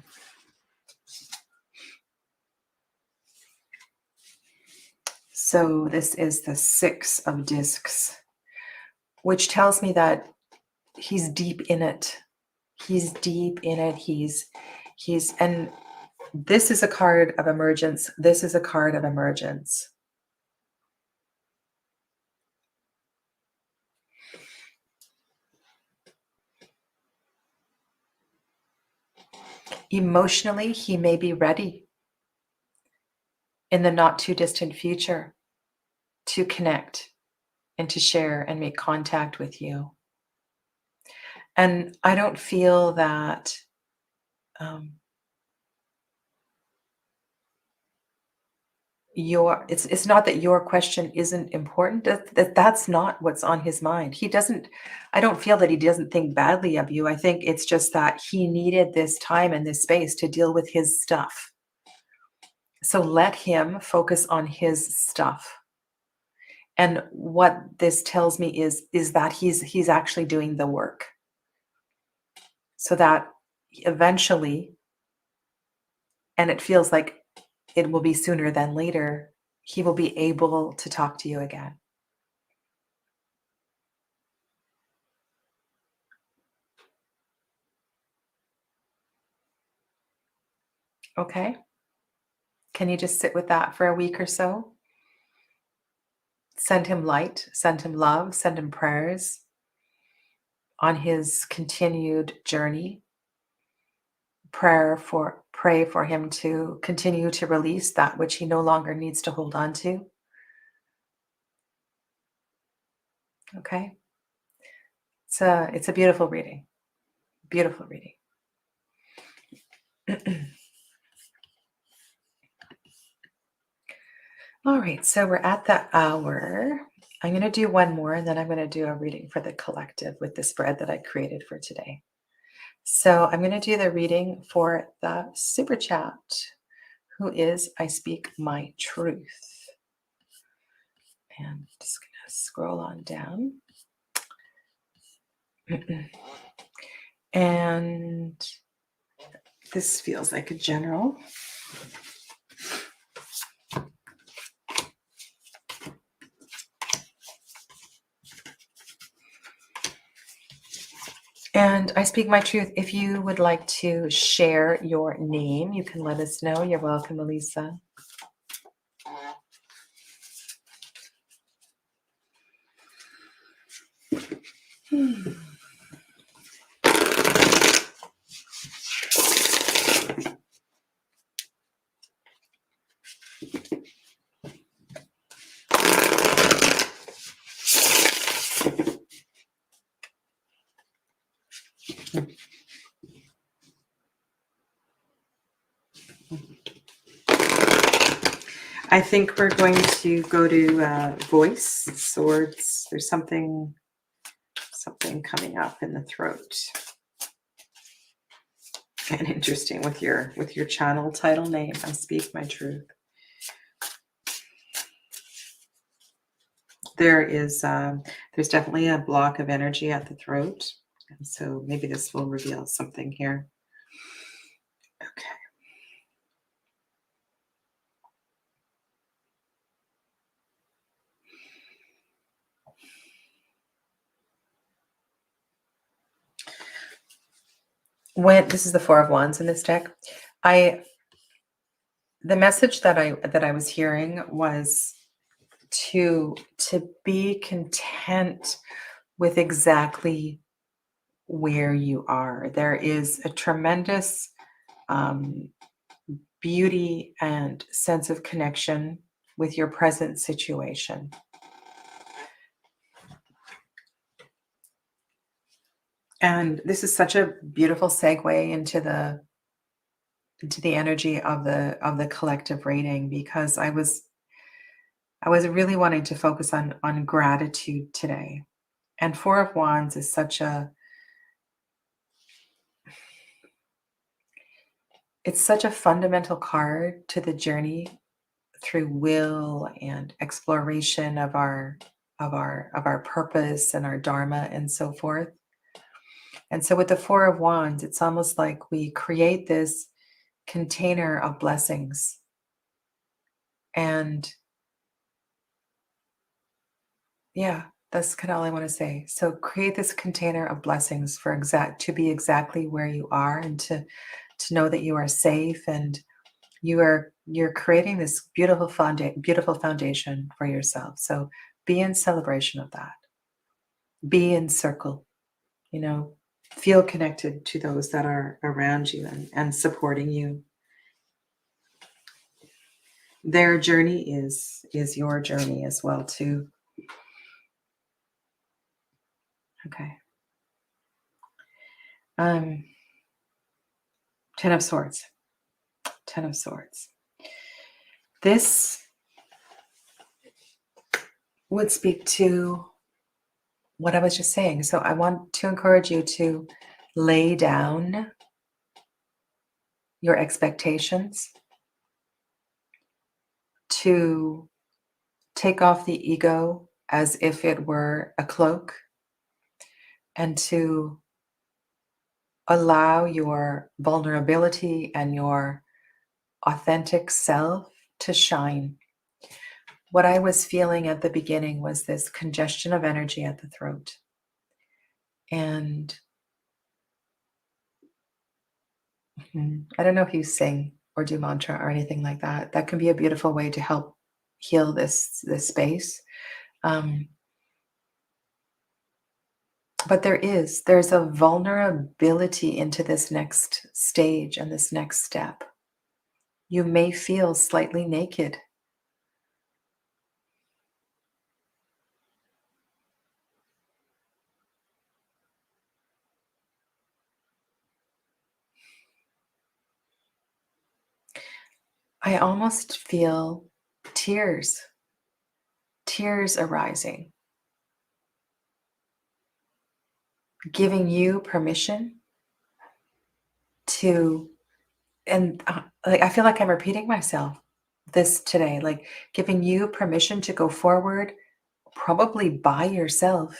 So this is the Six of Discs, which tells me that he's deep in it. He's deep in it. And this is a card of emergence. This is a card of emergence. Emotionally, he may be ready in the not too distant future to connect and to share and make contact with you. And I don't feel that it's not that your question isn't important. That's not what's on his mind. I don't feel that he doesn't think badly of you. I think it's just that he needed this time and this space to deal with his stuff. So let him focus on his stuff. And what this tells me is that he's actually doing the work. So that eventually, and it feels like it will be sooner than later, he will be able to talk to you again. Okay? Can you just sit with that for a week or so? Send him light, send him love, send him prayers on his continued journey. Pray for him to continue to release that which he no longer needs to hold on to. Okay? It's a beautiful reading. Beautiful reading. All right, so we're at the hour. I'm going to do one more, and then I'm going to do a reading for the collective with the spread that I created for today. So I'm going to do the reading for the super chat, who is I Speak My Truth. And I'm just going to scroll on down. And this feels like a general. And I Speak My Truth. If you would like to share your name, you can let us know. You're welcome, Elisa. I think we're going to go to voice, swords. There's something coming up in the throat. And interesting with your channel title name, I Speak My Truth. There's definitely a block of energy at the throat. And so maybe this will reveal something here. Okay. This is the Four of Wands in this deck, the message that I was hearing was to be content with exactly where you are. There is a tremendous beauty and sense of connection with your present situation. And this is such a beautiful segue into the energy of the collective reading, because I was really wanting to focus on gratitude today. And Four of Wands is it's such a fundamental card to the journey through will and exploration of our of our purpose and our dharma and so forth. And so with the Four of Wands, it's almost like we create this container of blessings. And yeah, that's kind of all I want to say. So create this container of blessings to be exactly where you are, and to know that you are safe, and you're creating this beautiful foundation for yourself. So be in celebration of that. Be in circle, you know, feel connected to those that are around you and supporting you. Their journey is your journey as well too. Okay. 10 of Swords. 10 of Swords. This would speak to what I was just saying. So I want to encourage you to lay down your expectations, to take off the ego as if it were a cloak, and to allow your vulnerability and your authentic self to shine. What I was feeling at the beginning was this congestion of energy at the throat. And I don't know if you sing or do mantra or anything like that. That can be a beautiful way to help heal this space. But there's a vulnerability into this next stage and this next step. You may feel slightly naked. I almost feel tears arising, giving you permission to, and like, I feel like I'm repeating myself this today, like giving you permission to go forward, probably by yourself,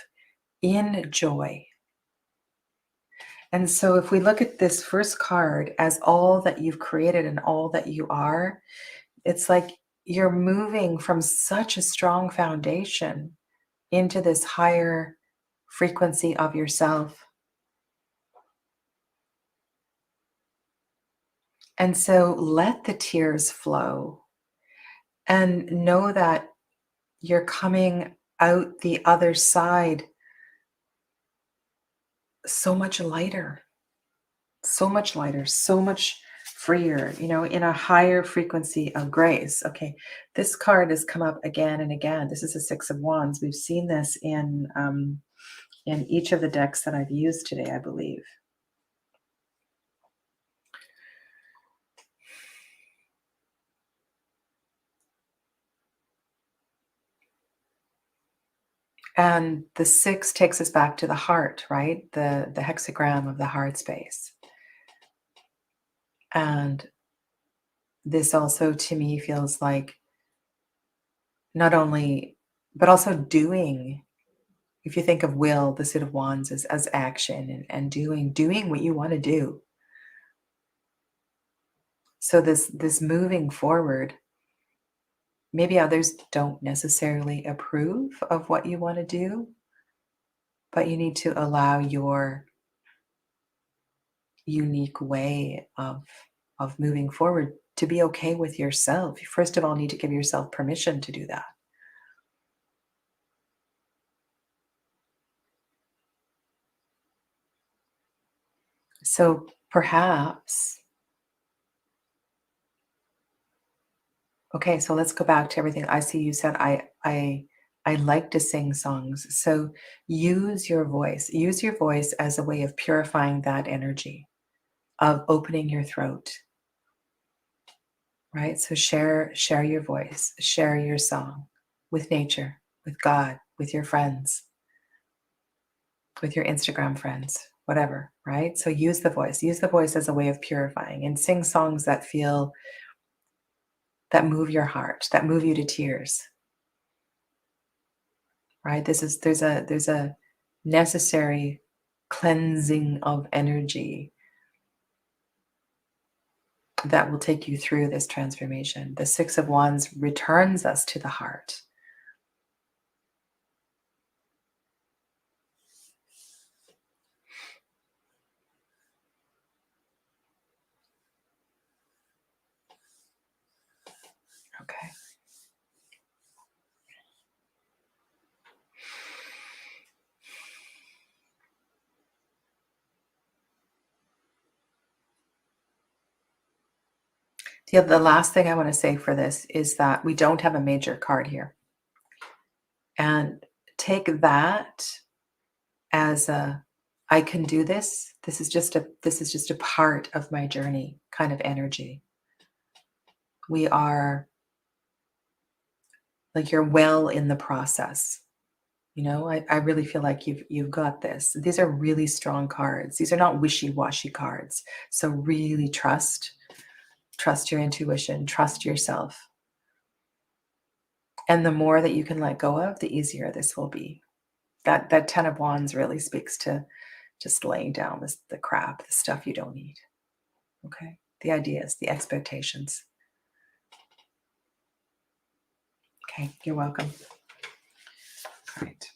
in joy. And so if we look at this first card as all that you've created and all that you are, it's like you're moving from such a strong foundation into this higher frequency of yourself. And so let the tears flow and know that you're coming out the other side so much lighter, so much lighter, so much freer, in a higher frequency of grace. Okay, this card has come up again and again. This is a Six of Wands. We've seen this in each of the decks that I've used today, I believe. And the six takes us back to the heart, right? The hexagram of the heart space. And this also to me feels like not only, but also doing. If you think of will, the Suit of Wands as action and doing what you want to do. So this moving forward, maybe others don't necessarily approve of what you want to do, but you need to allow your unique way of moving forward to be okay with yourself. You first of all need to give yourself permission to do that. So perhaps, okay, so let's go back to everything. I see you said I like to sing songs. So use your voice. Use your voice as a way of purifying that energy, of opening your throat. Right? So share your voice, share your song with nature, with God, with your friends, with your Instagram friends, whatever, right? So use the voice. Use the voice as a way of purifying, and sing songs that move your heart, that move you to tears. right? There's a necessary cleansing of energy that will take you through this transformation. The Six of Wands returns us to the heart. Okay. The last thing I want to say for this is that we don't have a major card here. And take that as a I can do this. This is just a part of my journey kind of energy. We are like you're well in the process. I really feel like you've got this. These are really strong cards. These are not wishy-washy cards. So really trust your intuition, trust yourself. And the more that you can let go of, the easier this will be. That Ten of Wands really speaks to just laying down the crap, the stuff you don't need. Okay? The ideas, the expectations. Okay, you're welcome. All right.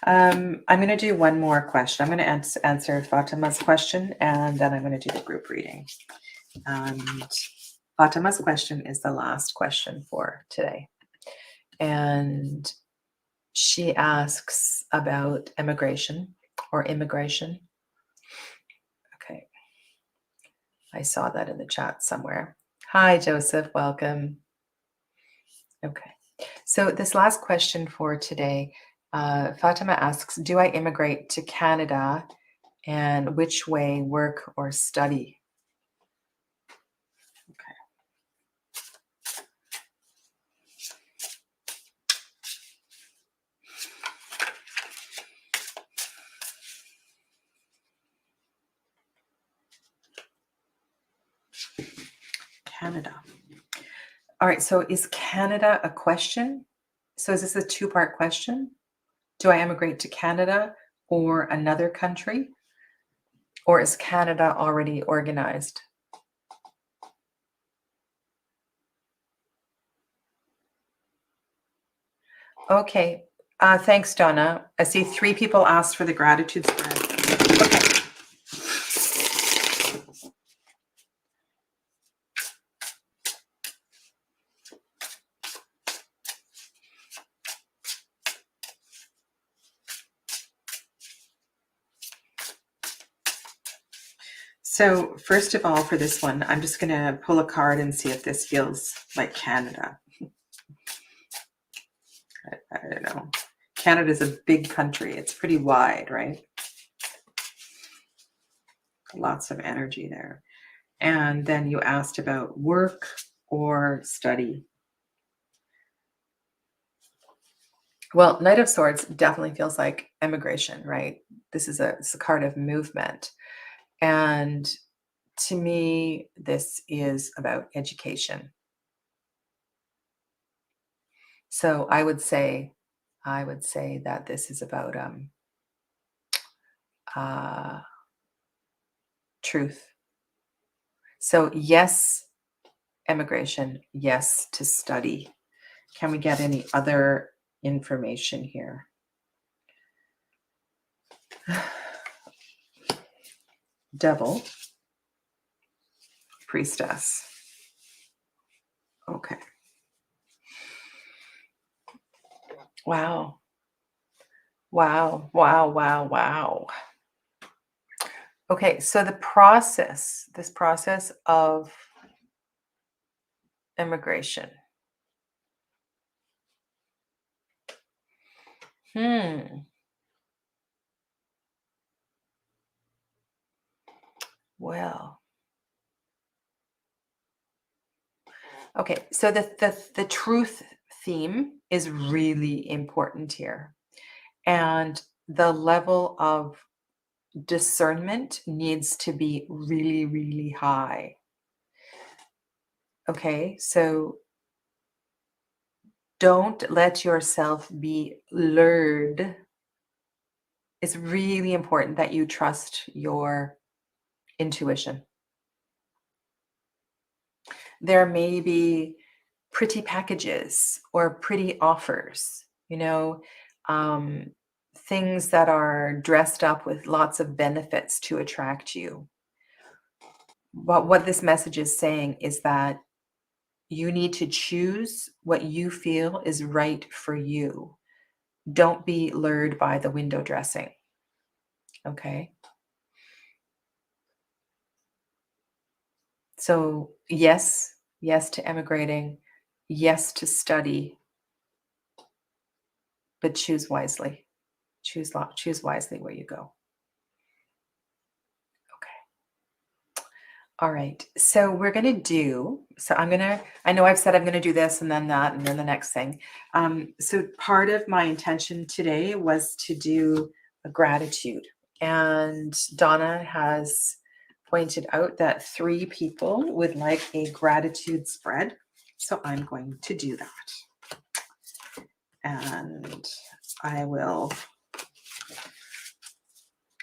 I'm going to do one more question. I'm going to answer Fatima's question, and then I'm going to do the group reading. And Fatima's question is the last question for today. And she asks about immigration or immigration. Okay. I saw that in the chat somewhere. Hi, Joseph. Welcome. Okay. So this last question for today, Fatima asks, do I immigrate to Canada, and which way, work or study? Canada. All right, so is Canada a question? So is this a two-part question? Do I immigrate to Canada or another country? Or is Canada already organized? Okay, thanks, Donna. I see 3 people asked for the gratitude spread. Okay. So first of all, for this one, I'm just going to pull a card and see if this feels like Canada. I don't know. Canada's a big country. It's pretty wide, right? Lots of energy there. And then you asked about work or study. Well, Knight of Swords definitely feels like immigration, right? It's a card of movement. And to me, this is about education. So I would say that this is about truth. So yes, immigration, yes to study. Can we get any other information here? Devil, priestess. Okay. Wow. Wow, wow, wow, wow. Okay, so this process of immigration. Well. Okay, so the truth theme is really important here. And the level of discernment needs to be really, really high. Okay, so Don't let yourself be lured. It's really important that you trust your intuition. There may be pretty packages or pretty offers, um, things that are dressed up with lots of benefits to attract you. But what this message is saying is that you need to choose what you feel is right for you. Don't be lured by the window dressing. Okay. So, yes, yes to emigrating, yes to study, but choose wisely. Choose wisely where you go. Okay. All right. So I know I've said I'm going to do this and then that and then the next thing. So part of my intention today was to do a gratitude. And Donna has pointed out that 3 people would like a gratitude spread. So I'm going to do that. And I will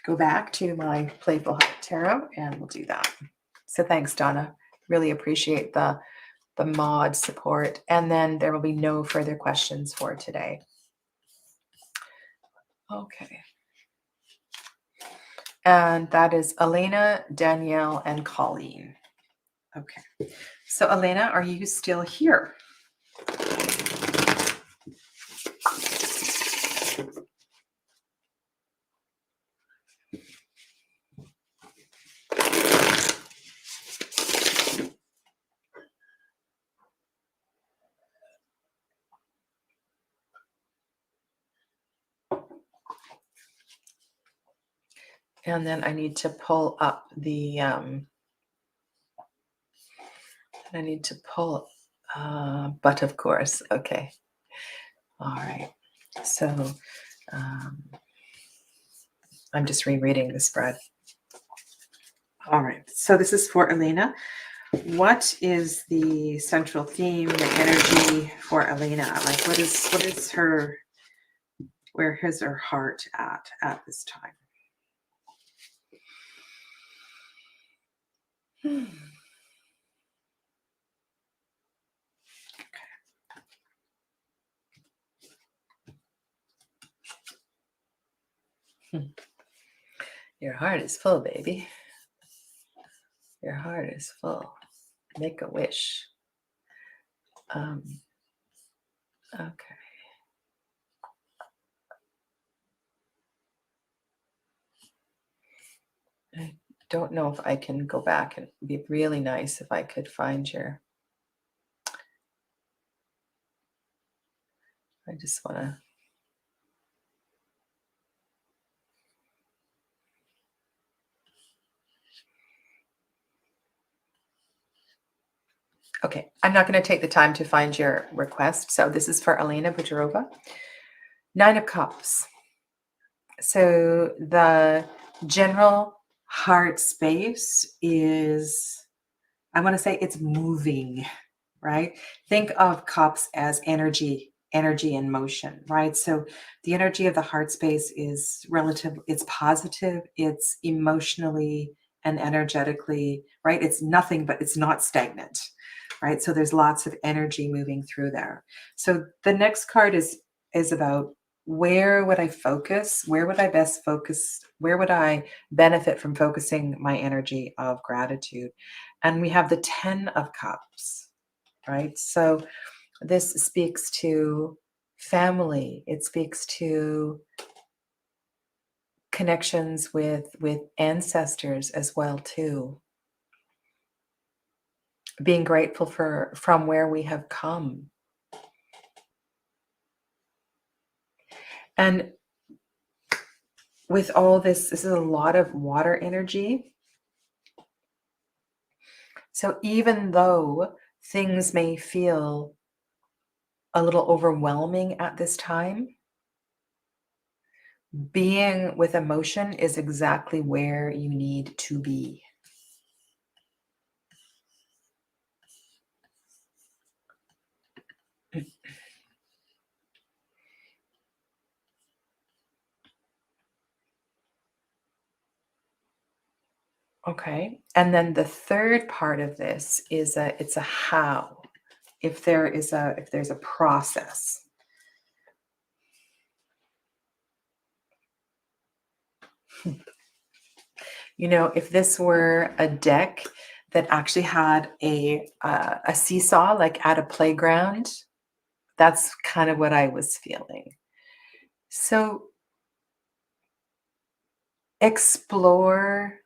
go back to my Playful Heart Tarot and we'll do that. So thanks, Donna. Really appreciate the mod support. And then there will be no further questions for today. Okay. And that is Elena, Danielle, and Colleen. Okay. So Elena, are you still here? And then I need to pull up the, but of course, okay. All right. So I'm just rereading the spread. All right. So this is for Elena. What is the central theme, the energy for Elena? Like what is her, where is her heart at this time? Your heart is full, baby. Your heart is full. Make a wish. Okay. I don't know if I can go back, and it'd be really nice if I could find your, I just want to, okay, I'm not going to take the time to find your request. So this is for Elena Budrova. 9 of Cups. So the general heart space is, I want to say it's moving, right? Think of cups as energy in motion, right? So the energy of the heart space is relative, it's positive, it's emotionally and energetically, right? It's nothing, but it's not stagnant, right? So there's lots of energy moving through there. So the next card is about, where would I focus? Where would I best focus? Where would I benefit from focusing my energy of gratitude? And we have the 10 of Cups, right? So this speaks to family. It speaks to connections with ancestors as well too. Being grateful from where we have come. And with all this is a lot of water energy. So even though things may feel a little overwhelming at this time, being with emotion is exactly where you need to be. Okay. And then the third part of this is it's a how. If there's a process. You know, if this were a deck that actually had a seesaw, like at a playground, that's kind of what I was feeling. So explore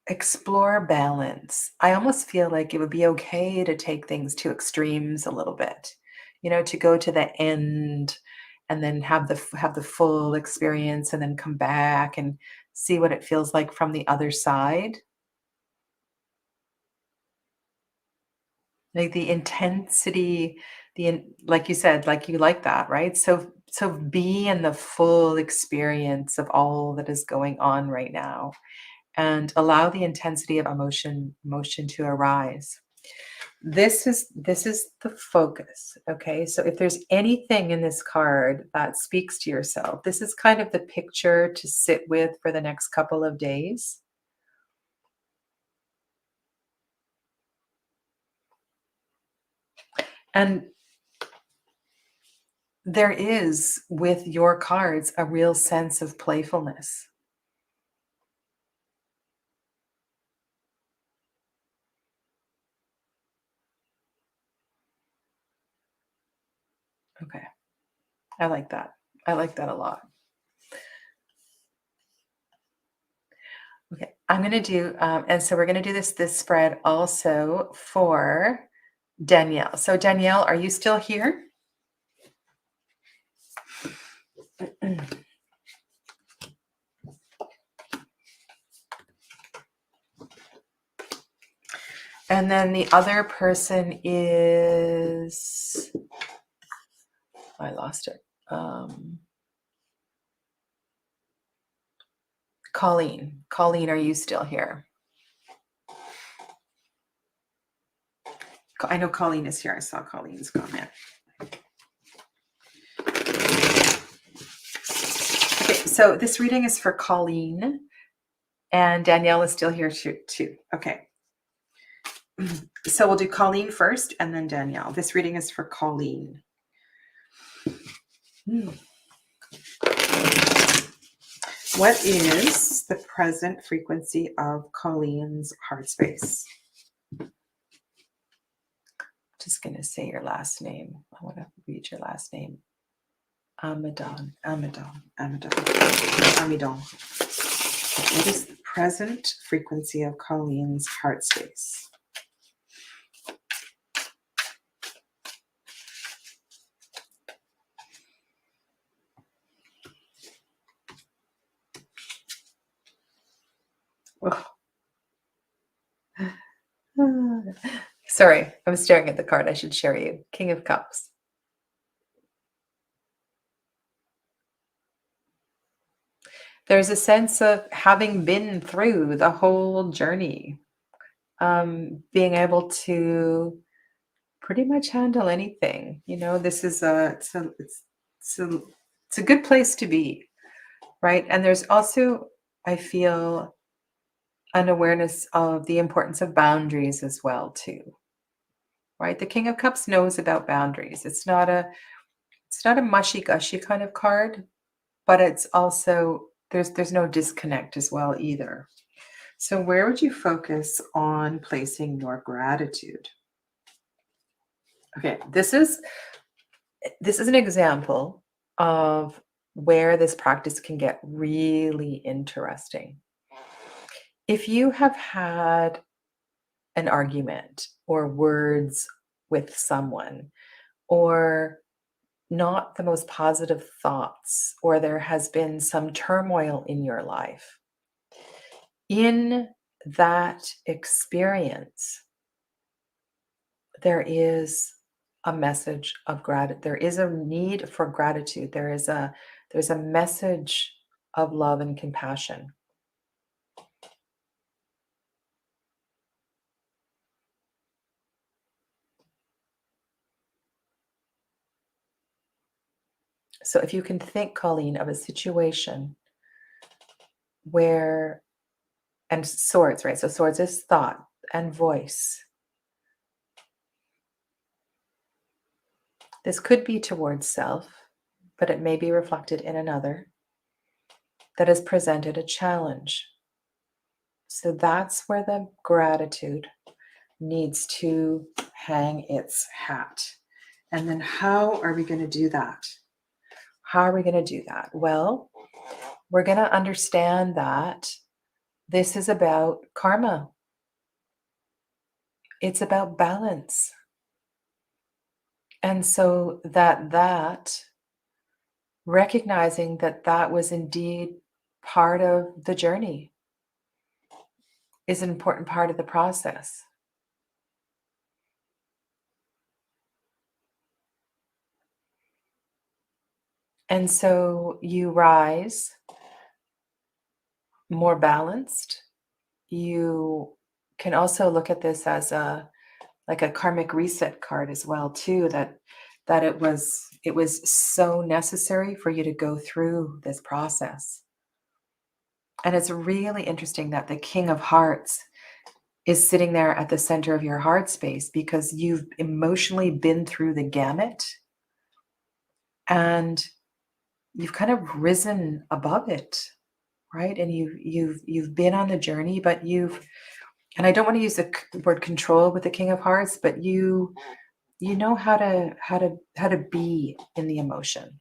explore balance. I almost feel like it would be okay to take things to extremes a little bit. You know, to go to the end and then have the full experience and then come back and see what it feels like from the other side. Like the intensity, like you said, like you like that, right? So be in the full experience of all that is going on right now and allow the intensity of emotion to arise. This is the focus, okay? So if there's anything in this card that speaks to yourself, this is kind of the picture to sit with for the next couple of days. And there is, with your cards, a real sense of playfulness. Okay. I like that. I like that a lot. Okay. I'm going to do, and so we're going to do this spread also for Danielle. So Danielle, are you still here? And then the other person is, I lost it. Colleen. Colleen, are you still here? I know Colleen is here. I saw Colleen's comment. Okay, so this reading is for Colleen, and Danielle is still here too. Okay. So we'll do Colleen first and then Danielle. This reading is for Colleen. What is the present frequency of Colleen's heart space? Just going to say your last name. I want to read your last name. Amidon. What is the present frequency of Colleen's heart space? Sorry, I'm staring at the card. I should share you. King of Cups. There's a sense of having been through the whole journey, being able to pretty much handle anything. You know, this is it's a good place to be, right? And there's also, I feel, an awareness of the importance of boundaries as well, too. Right? The King of Cups knows about boundaries. It's not a mushy-gushy kind of card, but it's also there's no disconnect as well either. So where would you focus on placing your gratitude? Okay, this is an example of where this practice can get really interesting. If you have had an argument or words with someone, or not the most positive thoughts, or there has been some turmoil in your life, in that experience, there is a message of gratitude. There is a need for gratitude. There's a message of love and compassion. So if you can think, Colleen, of a situation where And swords, right? So swords is thought and voice. This could be towards self, but it may be reflected in another that has presented a challenge. So that's where the gratitude needs to hang its hat. And then how are we going to do that? How are we going to do that? Well, we're going to understand that this is about karma. It's about balance. And so that recognizing that that was indeed part of the journey is an important part of the process. And so you rise more balanced. You can also look at this as a like a karmic reset card as well too, that it was so necessary for you to go through this process. And it's really interesting that the King of Hearts is sitting there at the center of your heart space because you've emotionally been through the gamut and you've kind of risen above it, right? And you've been on the journey, but and I don't want to use the word control with the King of Hearts, but you know how to be in the emotion.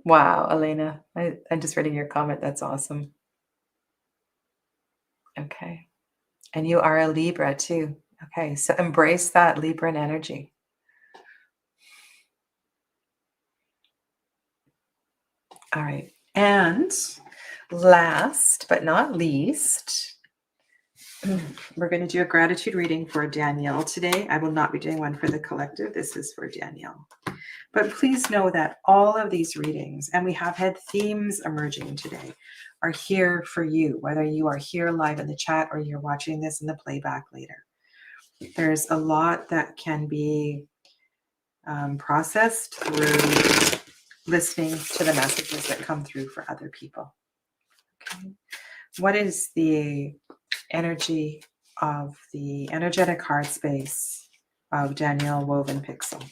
Wow, Elena, I'm just reading your comment. That's awesome. Okay. And you are a Libra too. Okay. So embrace that Libran energy. All right. And last but not least, we're going to do a gratitude reading for Danielle today. I will not be doing one for the collective. This is for Danielle. But please know that all of these readings, and we have had themes emerging today, are here for you, whether you are here live in the chat or you're watching this in the playback later. There's a lot that can be processed through listening to the messages that come through for other people. Okay. What is the energy of the energetic heart space of Danielle Woven Pixel?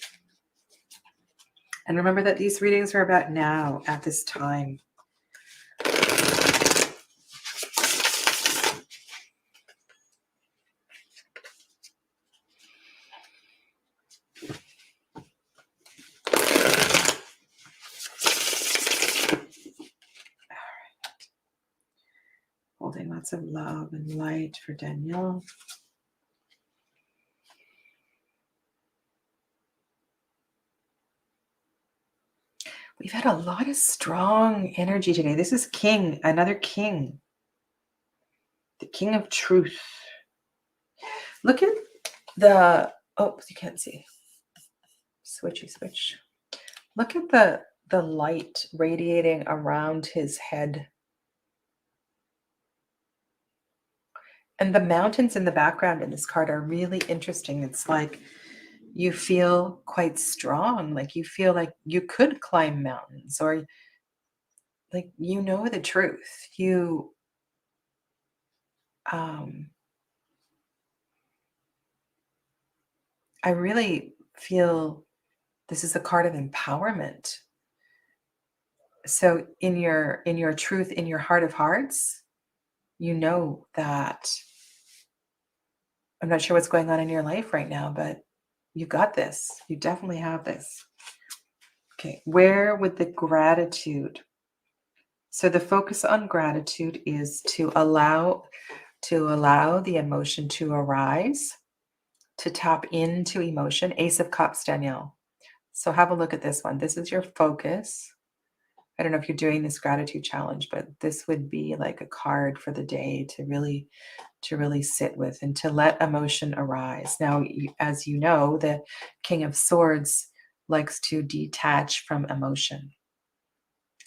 And remember that these readings are about now, at this time. Holding lots of love and light for Danielle. We've had a lot of strong energy today. This is King, another King. The King of Truth. Look at the, oh, you can't see. Switchy switch. Look at the light radiating around his head. And the mountains in the background in this card are really interesting. It's like you feel quite strong, like you feel like you could climb mountains, or like you know the truth. I really feel this is a card of empowerment. So in your truth, in your heart of hearts, you know that I'm not sure what's going on in your life right now, but you got this. You definitely have this. Okay, where would the gratitude? So the focus on gratitude is to allow the emotion to arise, to tap into emotion. Ace of Cups, Danielle. So have a look at this one. This is your focus. I don't know if you're doing this gratitude challenge, but this would be like a card for the day to really sit with and to let emotion arise. Now, as you know, the King of Swords likes to detach from emotion.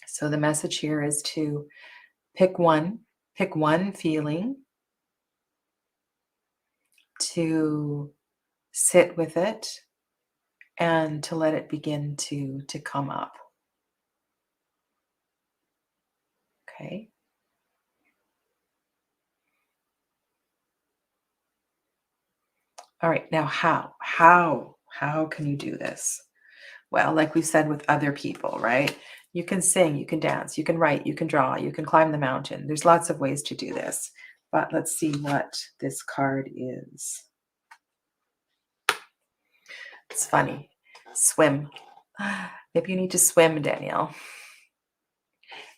So the message here is to pick one feeling, to sit with it, and to let it begin to come up. Okay. All right. Now, how can you do this? Well, like we said with other people, right? You can sing, you can dance, you can write, you can draw, you can climb the mountain. There's lots of ways to do this. But let's see what this card is. It's funny. Swim. Maybe you need to swim, Danielle.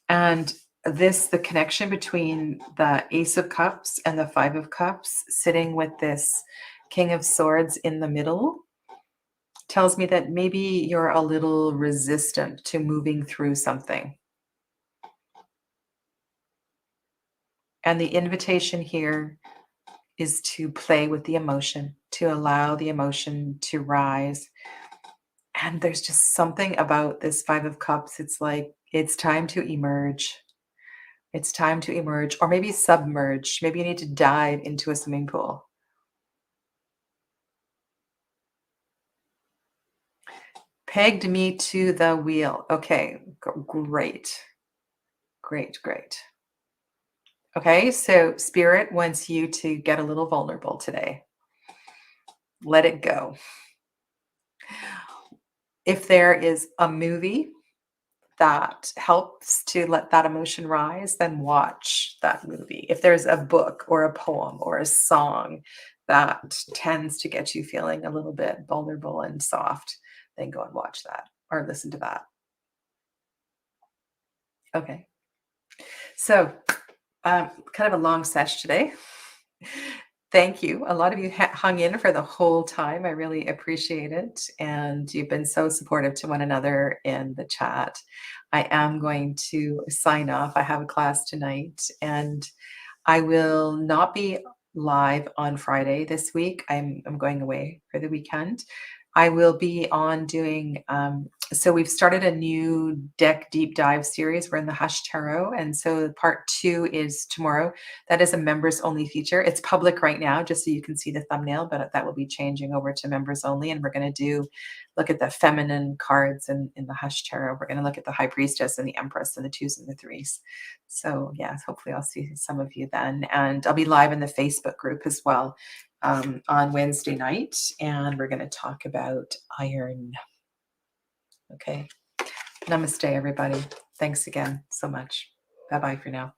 And the connection between the Ace of Cups and the Five of Cups sitting with this King of Swords in the middle tells me that maybe you're a little resistant to moving through something. And the invitation here is to play with the emotion, to allow the emotion to rise. And there's just something about this Five of Cups. It's like, it's time to emerge. It's time to emerge, or maybe submerge. Maybe you need to dive into a swimming pool. Pegged me to the wheel. Okay, great. Great, great. Okay, so Spirit wants you to get a little vulnerable today. Let it go. If there is a movie that helps to let that emotion rise, then watch that movie. If there's a book or a poem or a song that tends to get you feeling a little bit vulnerable and soft, then go and watch that or listen to that. Okay. So, kind of a long sesh today. Thank you. A lot of you hung in for the whole time. I really appreciate it. And you've been so supportive to one another in the chat. I am going to sign off. I have a class tonight and I will not be live on Friday this week. I'm going away for the weekend. I will be on doing, so we've started a new deck deep dive series. We're in the Hush Tarot. And so part 2 is tomorrow. That is a members only feature. It's public right now, just so you can see the thumbnail, but that will be changing over to members only. And we're going to look at the feminine cards in the Hush Tarot. We're going to look at the High Priestess and the Empress and the 2s and the 3s. So yeah, hopefully I'll see some of you then. And I'll be live in the Facebook group as well on Wednesday night. And we're going to talk about iron. Okay. Namaste, everybody. Thanks again so much. Bye-bye for now.